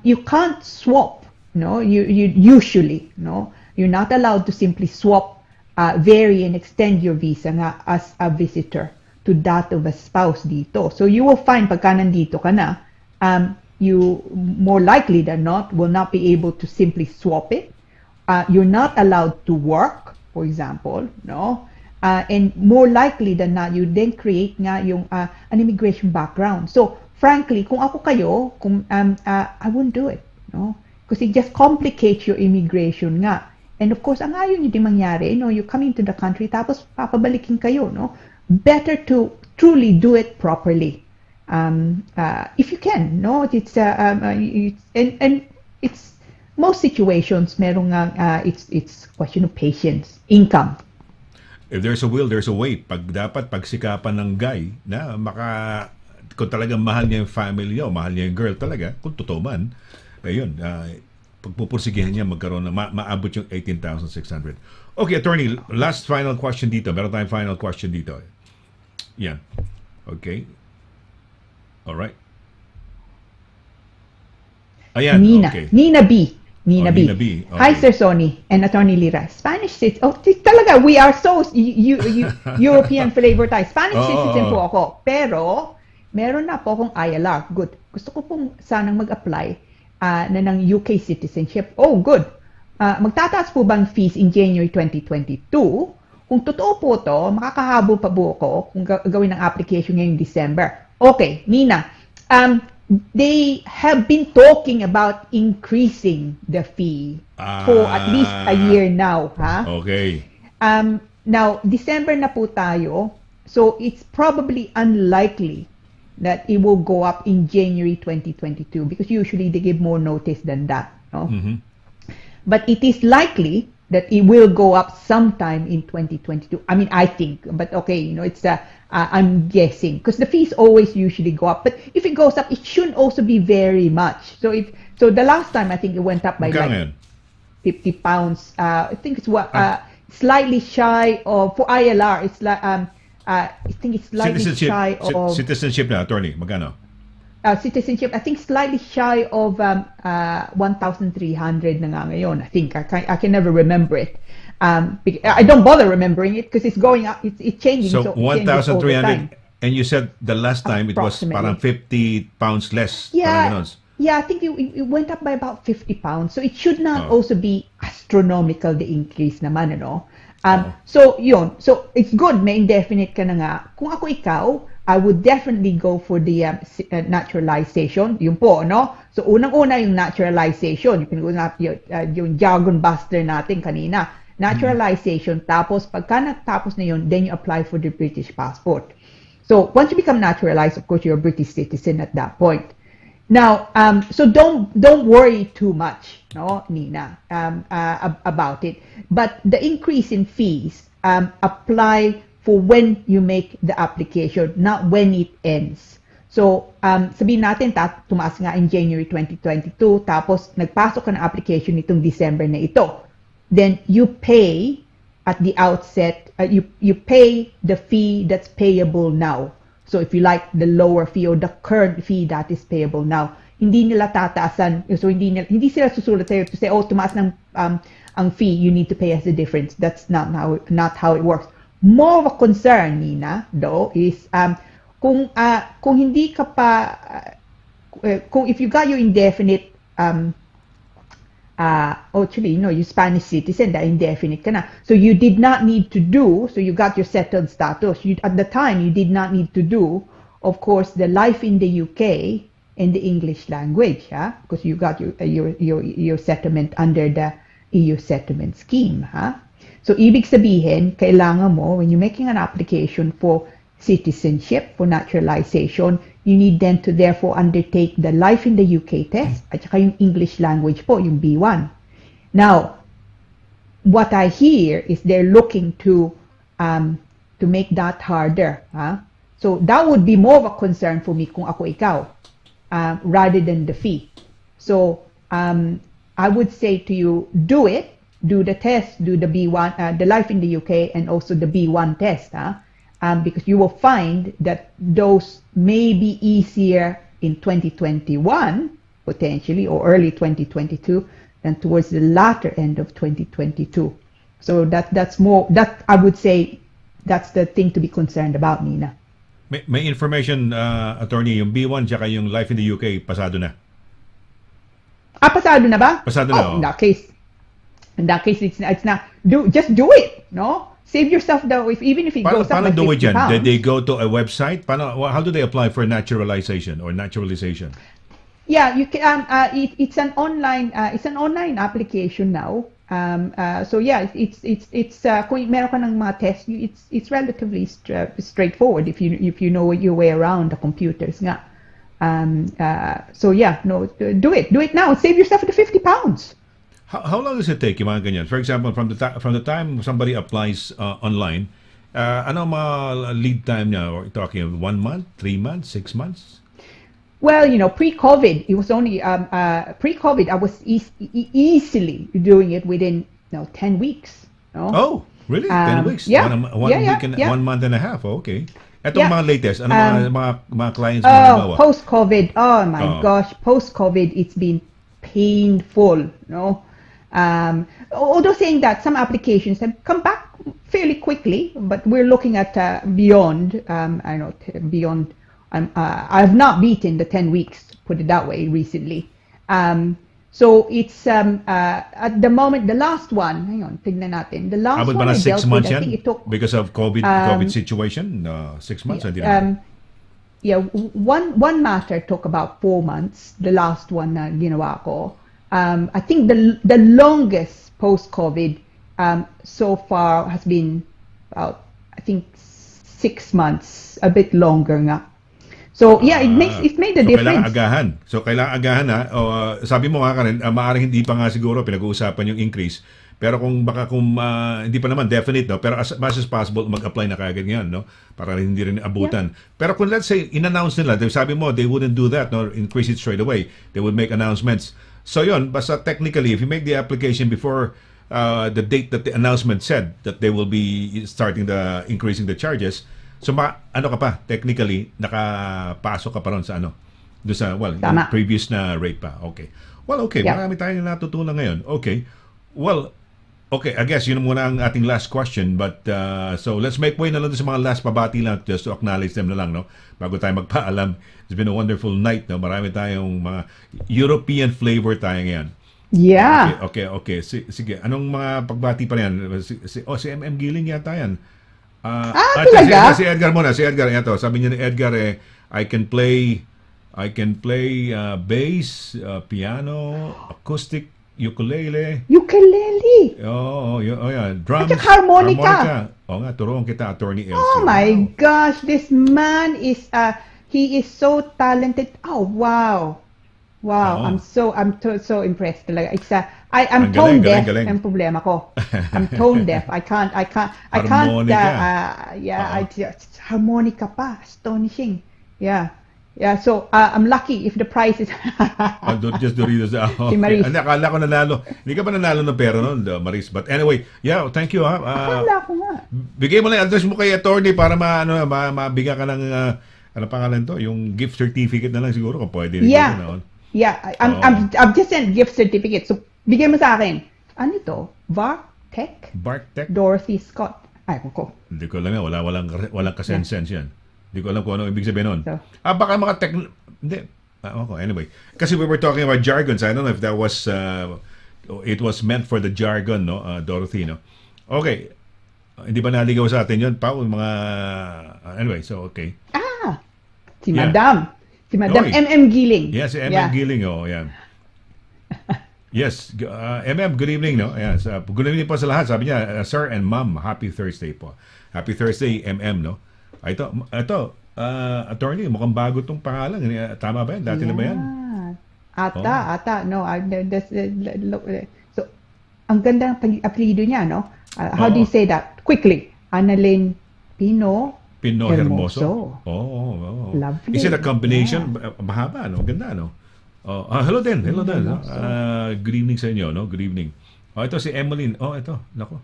you can't swap, no? You usually, no? You're not allowed to simply swap, vary and extend your visa nga as a visitor to that of a spouse dito. So you will find pagka nandito ka na, you more likely than not will not be able to simply swap it. You're not allowed to work, for example, no? And more likely than not, you then create nga yung an immigration background. So, frankly, kung ako kayo, I wouldn't do it, no? Because it just complicates your immigration nga. And of course, ang ayaw nyo din mangyari, no? You come into the country, tapos papabalikin kayo, no? Better to truly do it properly. If you can, no? It's most situations, merong it's question of patience, income.
If there's a will, there's a way. Dapat pagsikapan ng guy na kung talagang mahal niya yung family niya o mahal niya yung girl talaga, kung totoo man, ayun, pagpupursigihan niya magkaroon maabot yung 18,600. Okay, attorney, last final question dito. Meron tayong final question dito. Yan. Okay. Alright. Ayan, okay.
Nina B. Okay. Hi, Sir Sonny and Attorney Lira. Spanish citizen. Oh, talaga, we are so European flavor tayo. Spanish citizen po ako. Pero, meron na po akong ILR. Good. Gusto ko pong sanang mag-apply na ng UK citizenship. Oh, good. Magtataas po bang fees in January 2022? Kung totoo po to, makakahabol pa po ako kung gawin ng application ngayong December. Okay, Nina. They have been talking about increasing the fee for at least a year now, ha?
Okay.
Now, December na po tayo, so it's probably unlikely that it will go up in January 2022 because usually they give more notice than that, no?
Mm-hmm.
But it is likely that it will go up sometime in 2022. I mean, I think, but okay, it's I'm guessing because the fees always usually go up. But if it goes up, it shouldn't also be very much. So the last time I think it went up by like £50. I think it's slightly shy of for ILR. It's like I think it's slightly shy of
citizenship na, attorney. Magkano?
Citizenship, I think slightly shy of 1,300 na nga ngayon. I think I can never remember it. I don't bother remembering it because it's going up. It's changing.
So 1,300, and you said the last time it was parang £50 less.
Yeah, I think it went up by about £50. So it should not also be astronomical the increase naman, ano? So yun. So it's good. May indefinite ka na nga. Kung ako ikaw, I would definitely go for the naturalization. Yun po, no? So, unang-una yung naturalization. Yung pinag-usap yung jargon buster natin kanina. Naturalization. Tapos, pagka natapos na yun, then you apply for the British passport. So, once you become naturalized, of course, you're a British citizen at that point. Now, so don't worry too much, no, Nina, about it. But the increase in fees apply for when you make the application, not when it ends. So, sabihin natin, tumaas nga in January 2022, tapos nagpasok ka ng application nitong December na ito. Then, you pay at the outset, you pay the fee that's payable now. So, if you like the lower fee or the current fee that is payable now, hindi nila tataasan, so hindi sila susulat sa'yo to say, oh, tumaas ng ang fee, you need to pay us the difference. That's not how it works. more of a concern, Nina, though, is kung hindi ka pa, kung if you got your indefinite, actually, no, you're Spanish citizen, that indefinite ka na. So you did not need to do, so you got your settled status. At the time, you did not need to do, of course, the life in the UK and the English language, because you got your settlement under the EU settlement scheme. So ibig sabihin, kailangan mo, when you're making an application for citizenship, for naturalization, you need then to therefore undertake the life in the UK test at saka yung English language po, yung B1. Now, what I hear is they're looking to make that harder. So that would be more of a concern for me kung ako ikaw, rather than the fee. So I would say to you, do it, do the test, do the B1, the life in the UK, and also the B1 test. Because you will find that those may be easier in 2021, potentially, or early 2022, than towards the latter end of 2022. So that's more, that I would say, that's the thing to be concerned about, Nina.
May information, attorney, yung B1 tsaka yung life in the UK, pasado na.
Pasado na ba?
Pasado na, oh.
In that case, it's not, just do it, no? Save yourself even if it goes up
Paano
like
do it
50
dyan?
pounds.
Did they go to a website? How do they apply for naturalization or naturalization?
Yeah, you can. It's an online application now. So yeah, it's kung meron ka ng mga test, it's relatively straightforward if you know your way around the computers nga. So yeah, no, do it now. Save yourself the 50 pounds.
How long does it take yung mga ganyan? For example, from the time somebody applies online, ano mga lead time niya? We're talking 1 month, 3 months, 6 months?
Well, pre-COVID, it was only pre-COVID. I was easily doing it within 10 weeks. No?
Oh, really? 10 weeks?
Yeah.
One week and 1 month and a half. Oh, okay. Etong mga latest, ano mga clients mo halimbawa?
Post-COVID. Oh my gosh, post-COVID, it's been painful. No. Although saying that some applications have come back fairly quickly, but we're looking at beyond. I know beyond. I have not beaten the 10 weeks, put it that way, recently. So it's at the moment, the last one. Hang on, tignan natin. The last one I
6
dealt
months
with, I
yan?
think it took
Because of COVID situation, 6 months.
Yeah, one matter took about 4 months. The last one na ginawa ko. I think the longest post-COVID so far has been about, I think, 6 months, a bit longer nga. So yeah, it made a difference.
Kailangan agahan sabi mo nga Karen, maaaring hindi pa nga siguro pinag-uusapan yung increase. Pero kung hindi pa naman definite, no? Pero as much as possible mag-apply na kaagad ngayon, no? Para hindi rin abutan. Yeah. Pero kung let's say in-announce nila, sabi mo they wouldn't do that, no? Increase it straight away. They would make announcements. So yun, basta technically, if you make the application before the date that the announcement said that they will be increasing the charges, so ano ka pa, technically, nakapasok ka pa ron sa doon sa, yung previous na rate pa. Okay. Well, okay, marami tayong natutunan ngayon. Okay. Well, okay, I guess yun muna ang ating last question, but so let's make way na lang sa mga last pabati lang just to acknowledge them na lang, no? Bago tayo magpaalam. It's been a wonderful night, no? Marami tayong mga European flavor tayo ngayon.
Yeah.
Okay. Sige, anong mga pagbati pa yan? Si MM Giling yata yan.
Talaga?
Si Edgar muna. Si Edgar, ito. Sabi niya ni Edgar, I can play bass, piano, acoustic, ukulele. Oh, yeah. Drums.
At harmonica.
Oo nga, turuan kita, Attorney Elsie.
Oh my gosh, this man is he is so talented. Oh wow. I'm so impressed talaga. It's I'm tone deaf ang problema ko. I'm tone deaf. I can't harmonica pa, astonishing. Yeah, so I'm lucky if the price is
just Doritos.
Si Maris.
Akala ko nanalo. Hindi ka pa nanalo ng pera noon, Maris. But anyway, yeah, thank you.
Akala ko nga.
Bigay mo lang address mo kay attorney para mabigyan ka ng ano pangalan to? Yung gift certificate na lang siguro kung pwede.
Yeah, I've just sent gift certificate. So bigay mo sa akin. Ano ito? Bartek?
Bartek?
Dorothy Scott. Ay, ko.
Hindi ko alam yan. Walang kasensense yan. Hindi ko alam kung ano ibig sabihin nun.
So,
Baka mga Hindi. Okay, anyway. Kasi we were talking about jargons. I don't know if that was... it was meant for the jargon, no, Dorothy, no? Okay. Hindi ba naligaw sa atin yun, Pao? Mga... anyway, so okay.
Si
Yeah.
Madam. Si Madam
Oy.
M.M. Giling.
Yes, M.M.
Yeah.
Giling, yan. Yes, M.M., good evening, no? Ayan, good evening po sa lahat. Sabi niya, Sir and Ma'am, happy Thursday po. Happy Thursday, M.M., no? Ito, attorney, mukhang bago tong pangalan. Tama ba yan? Dati na ba yan?
Ata. No, so, ang ganda ng apelido niya, no? How do you say that? Quickly. Annalyn Pino
Hermoso.
Hermoso.
Oh.
Lovely.
Is it a combination? Mahaba, no? Ganda, no? Hello din. No? Good evening sa inyo, no? Good evening. Ito si Emmeline. Ito. Nako.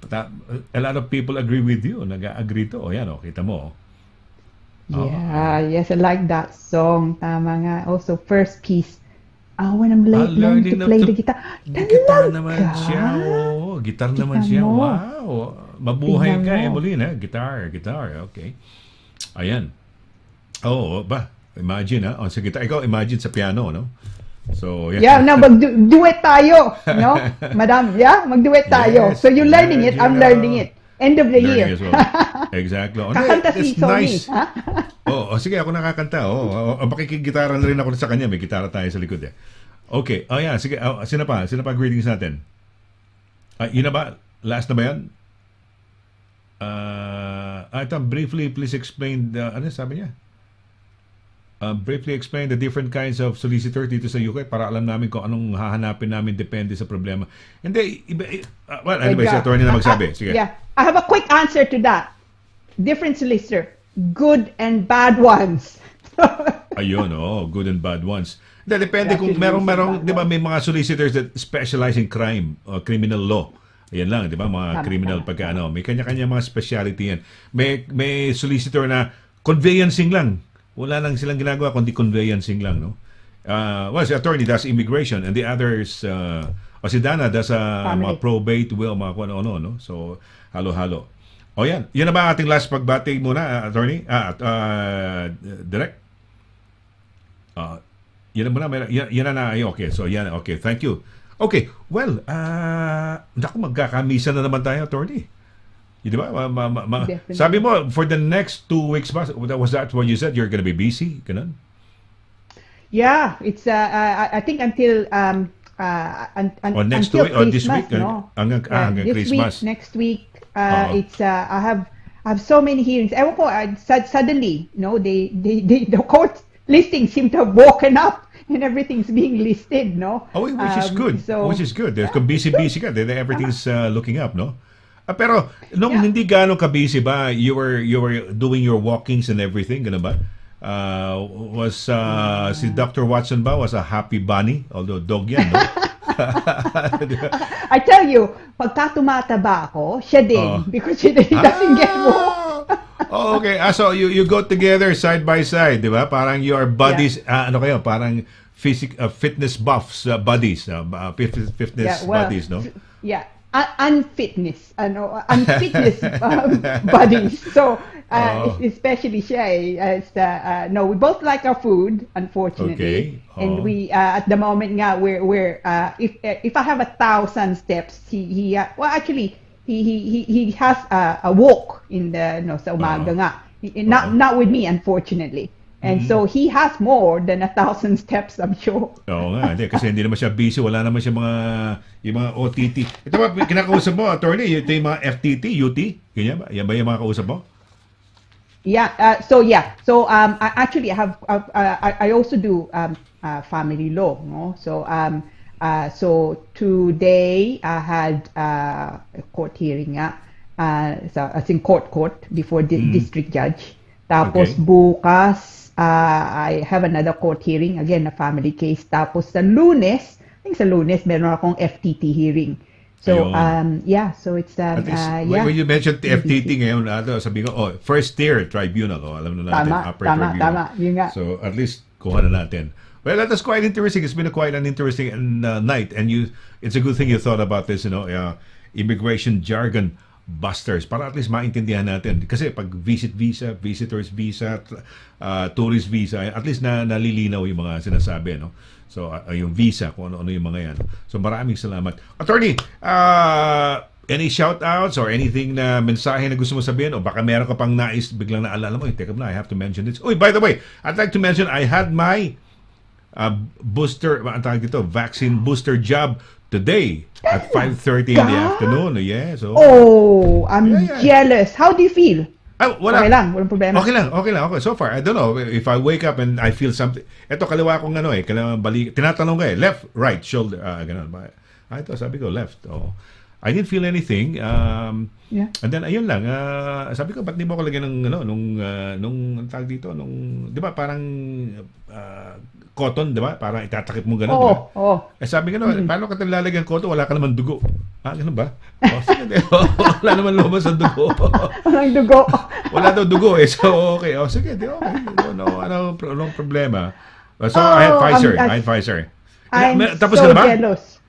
A lot of people agree with you. Nag-agree to. Yan, kita mo.
Yeah, yes, I like that song. Tama nga. Also, first piece. When I'm learning to play the guitar.
Gitar naman siya. Gitar naman siya.
mo.
Wow. Mabuhay
Tingnan
ka,
mo.
Emmeline. Guitar. Okay. Ayan. Imagine, sa guitar. Ikaw, imagine sa piano, no? So,
Yeah, now mag-duet tayo, no? Madam, mag-duet tayo.
Yes,
so you're learning it, I'm learning it. End of the year.
Learning as well. Exactly.
Kakanta si
It's
Sonny,
nice.
ha?
Sige, ako nakakanta. Makikigitara na rin ako sa kanya. May gitara tayo sa likod, eh. Okay. Sige. Sino pa? Greetings natin? Yun na ba? Last na ba yan? Ito, briefly, please explain, ano sabi niya? Briefly explain the different kinds of solicitor dito sa UK para alam namin kung anong hahanapin namin depende sa problema. Hindi, anyway, si attorney na magsabi. Sige.
Yeah, I have a quick answer to that. Different solicitor. Good and bad ones.
Ayun, good and bad ones. Depende kung merong, di ba, may mga solicitors that specialize in crime, criminal law. Ayan lang, di ba, mga criminal pagka may kanya-kanya mga specialty yan. May solicitor na conveyancing lang. Wala lang silang ginagawa kundi conveyancing lang, no? Si attorney does immigration and the others, si Dana does mga probate, will, mga kung ano, no? So, halo-halo. Yan. Yan na ba ating last pagbati muna, attorney? Direct? Yan na muna. Yan na. Okay. So, yan. Okay. Thank you. Okay. Well, naku, magkakamisa na naman tayo, attorney. Di ba? Sabi mo, for the next 2 weeks ba? Was that what you said? You're gonna be busy? Ganun?
Yeah, it's I think until
next
until
week or this
Christmas,
week?
no?
Hanggang
This
Christmas.
week, next week, it's I have so many hearings. Ewan ko, suddenly, the court listings seem to have woken up and everything's being listed, no?
Which is good. Which is good. Kung busy ka, then everything's looking up, no? Pero nung hindi gaano ka busy ba, you were doing your walkings and everything, gano'n ba? Si Dr. Watson ba was a happy bunny? Although dog yan, no?
I tell you, pagka tumataba ako, siya din. Because he doesn't get walk.
Okay. So you go together side by side, di ba? Parang you are buddies, parang fitness buffs, buddies, fitness buddies, no?
Yeah. Unfitness buddies. So especially siya, we both like our food, unfortunately.
Okay.
And we at the moment nga we're if I have 1,000 steps, he has a walk in the sa umaga nga. Not with me, unfortunately. And so he has more than 1,000 steps, I'm sure.
Oo nga, kasi hindi naman siya busy, wala naman siya yung mga OTT. Ito ba, kinakausap mo, attorney, ito yung mga FTT, UT? Ganyan ba? Yan ba yung mga kausap mo?
Yeah, so I also do family law, no? So today I had a court hearing as in court before the district judge. Tapos bukas I have another court hearing, again a family case. Tapos sa Lunes meron akong FTT hearing. So so it's
when you mentioned the FTT ngayon, sabi ko, first tier tribunal, alam na natin, upper tribunal.
Tama, yun nga.
So at least kuha na natin. Well, that was quite interesting. It's been quite an interesting night, and it's a good thing you thought about this, immigration jargon busters para at least maintindihan natin. Kasi pag visit visa, visitors visa, tourist visa, at least nalilinaw yung mga sinasabi, no? So, yung visa, kung ano-ano yung mga yan. So, maraming salamat. Attorney, any shout-outs or anything na mensahe na gusto mo sabihin? O baka meron ka pang nais, biglang naalala mo, teka na, I have to mention this. Oh, by the way, I'd like to mention, I had my vaccine booster jab today at 5:30 in the afternoon. Yeah, so...
Oh, I'm jealous. How do you feel?
Wala.
Okay lang, walang problema.
Okay lang. So far, I don't know if I wake up and I feel something. Ito, kaliwa kong kaliwa balik. Tinatanong ko left, right, shoulder, ganun. Ito, sabi ko, left. Oh. I didn't feel anything.
Yeah.
And then, ayun lang. Sabi ko, ba't di mo ako lagyan ng, nung tawag dito, di ba, parang cotton, di ba? Parang itatakip mo gano'n, di ba?
Oo.
Sabi ko, paano ka lalagyan cotton? Wala ka naman dugo. Ganun ba? Sige, wala naman lumabas ang dugo.
Walang dugo.
Wala daw dugo So, okay. Sige, okay. No problema. So, I had Pfizer.
I'm
Tapos
so
ka na ba?
jealous.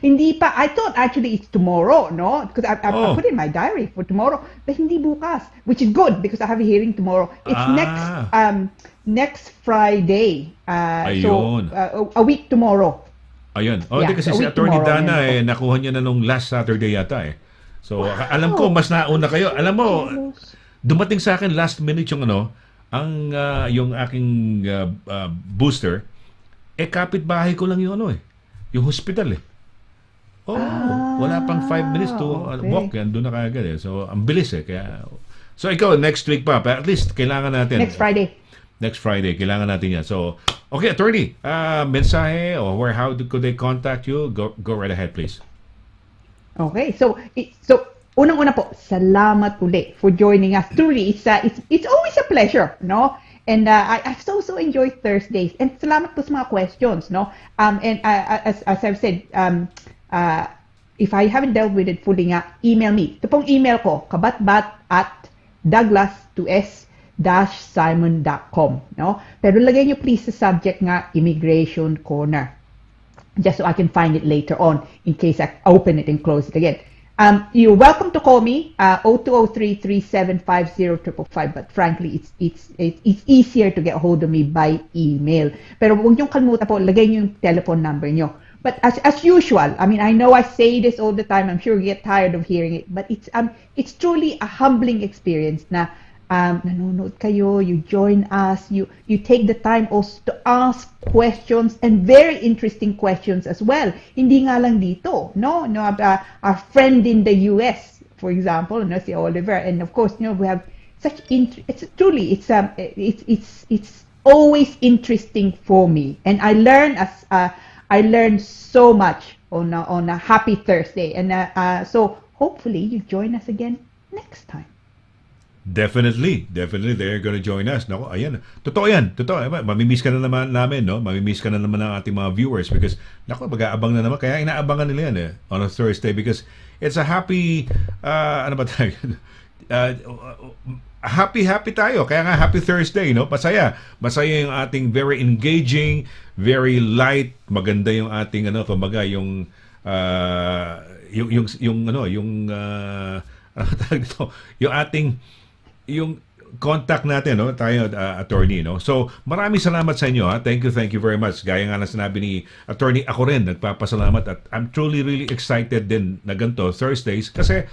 Hindi pa. I thought actually it's tomorrow, no? Because I put it in my diary for tomorrow. But hindi bukas, which is good because I have a hearing tomorrow. It's next Friday.
Ayun.
So, a week tomorrow.
Ayun.
Yeah,
Di kasi
a
si
week
Attorney
tomorrow,
Dana, nakuha niya na nung last Saturday yata So, alam ko, mas nauna kayo. Alam mo, dumating sa akin last minute yung yung aking booster, kapitbahay ko lang yung yung hospital wala pang 5 minutes to walk. Doon na kagad So, ang bilis Kaya, so, ikaw, next week pa. But at least, kailangan natin.
Next Friday,
kailangan natin yan. So, okay, Attorney, mensahe or how could they contact you? Go right ahead, please.
Okay, so unang-una po, salamat uli for joining us. Truly, it's always a pleasure, no? And I so enjoy Thursdays. And salamat po sa mga questions, no? And as I've said, if I haven't dealt with it fully nga, email me. Ito pong email ko, kabatbat@douglas2s-simon.com, no? Pero lagay nyo please sa subject nga, Immigration Corner. Just so I can find it later on in case I open it and close it again. You're welcome to call me 0203-3750-555, but frankly it's easier to get a hold of me by email. Pero huwag niyong kalimutan po, lagay niyo yung telephone number niyo. But as usual, I mean, I know I say this all the time, I'm sure you get tired of hearing it, but it's truly a humbling experience na nanonood kayo, you join us, you take the time also to ask questions, and very interesting questions as well. Hindi nga lang dito, no, our friend in the US, for example, si Oliver, and of course, we have such it's always interesting for me, and I learn so much on a happy Thursday, and so hopefully you join us again next time.
Definitely they're gonna join us. Nako, ayan. Totoo yan. Mamimiss ka na naman namin, no? Mamimiss ka na naman ng ating mga viewers because nako, mag-aabang na naman. Kaya inaabangan nila yan on a Thursday because it's a happy happy tayo. Kaya nga happy Thursday, no? Masaya yung ating very engaging, very light, maganda yung ating kumbaga yung ating yung contact natin, no, tayo attorney, no. So, maraming salamat sa inyo, ha. Thank you very much. Gaya nga na sinabi ni attorney, ako rin nagpapasalamat at I'm truly really excited din na ganito Thursdays kasi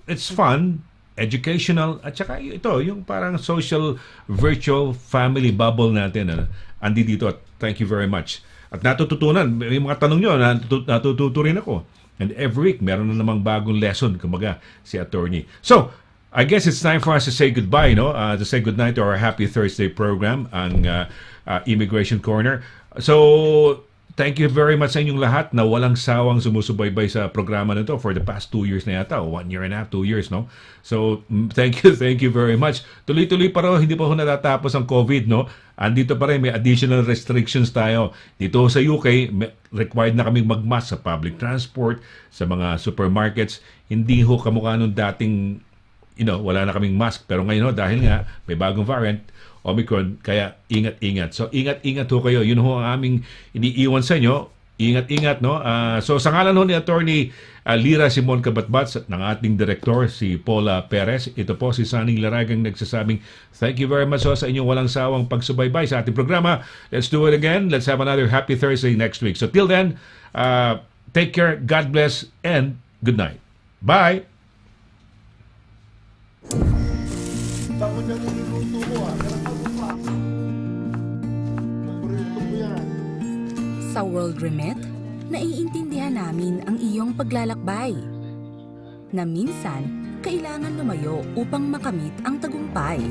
it's fun, educational, at saka ito, yung parang social virtual family bubble natin. Andi dito at thank you very much. At natututunan, yung mga tanong nyo, natututo rin ako. And every week, meron na namang bagong lesson, kumbaga, si attorney. So, I guess it's time for us to say goodbye, no? To say goodnight to our Happy Thursday program, ang Immigration Corner. So, thank you very much sa inyong lahat na walang sawang sumusubaybay sa programa na to for the past 2 years na yata, 1 year and a half, 2 years, no? So, thank you very much. Tuloy-tuloy pa rin, hindi pa ho natatapos ang COVID, no? Andito pa rin, may additional restrictions tayo. Dito sa UK, required na kaming magmask sa public transport, sa mga supermarkets. Hindi ho kamukha nung dating, wala na kaming mask. Pero ngayon, dahil nga, may bagong variant, Omicron, kaya ingat-ingat. So, ingat-ingat ho kayo. Yun ho ang aming iniiwan sa inyo. Ingat-ingat, no? So sa ngalan ho ni Attorney LIRA SIMON-CABATBAT ng ating director si Paula Perez, ito po si Sonny LARAGAN nagsasabing thank you very much ho sa inyong walang sawang pagsubaybay sa ating programa. Let's do it again. Let's have another happy Thursday next week. So till then, take care, God bless, and good night. Bye!
Tapos na niluluto mo ah. Paborito ko yan.
Sa World Remit, naiintindihan namin ang iyong paglalakbay. Na minsan, kailangan lumayo upang makamit ang tagumpay.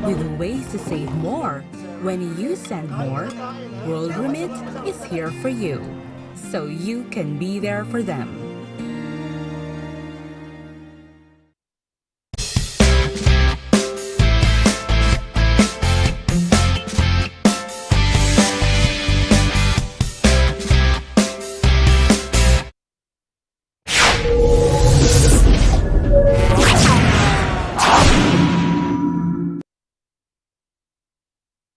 With ways to save more, when you send more, World Remit is here for you. So you can be there for them.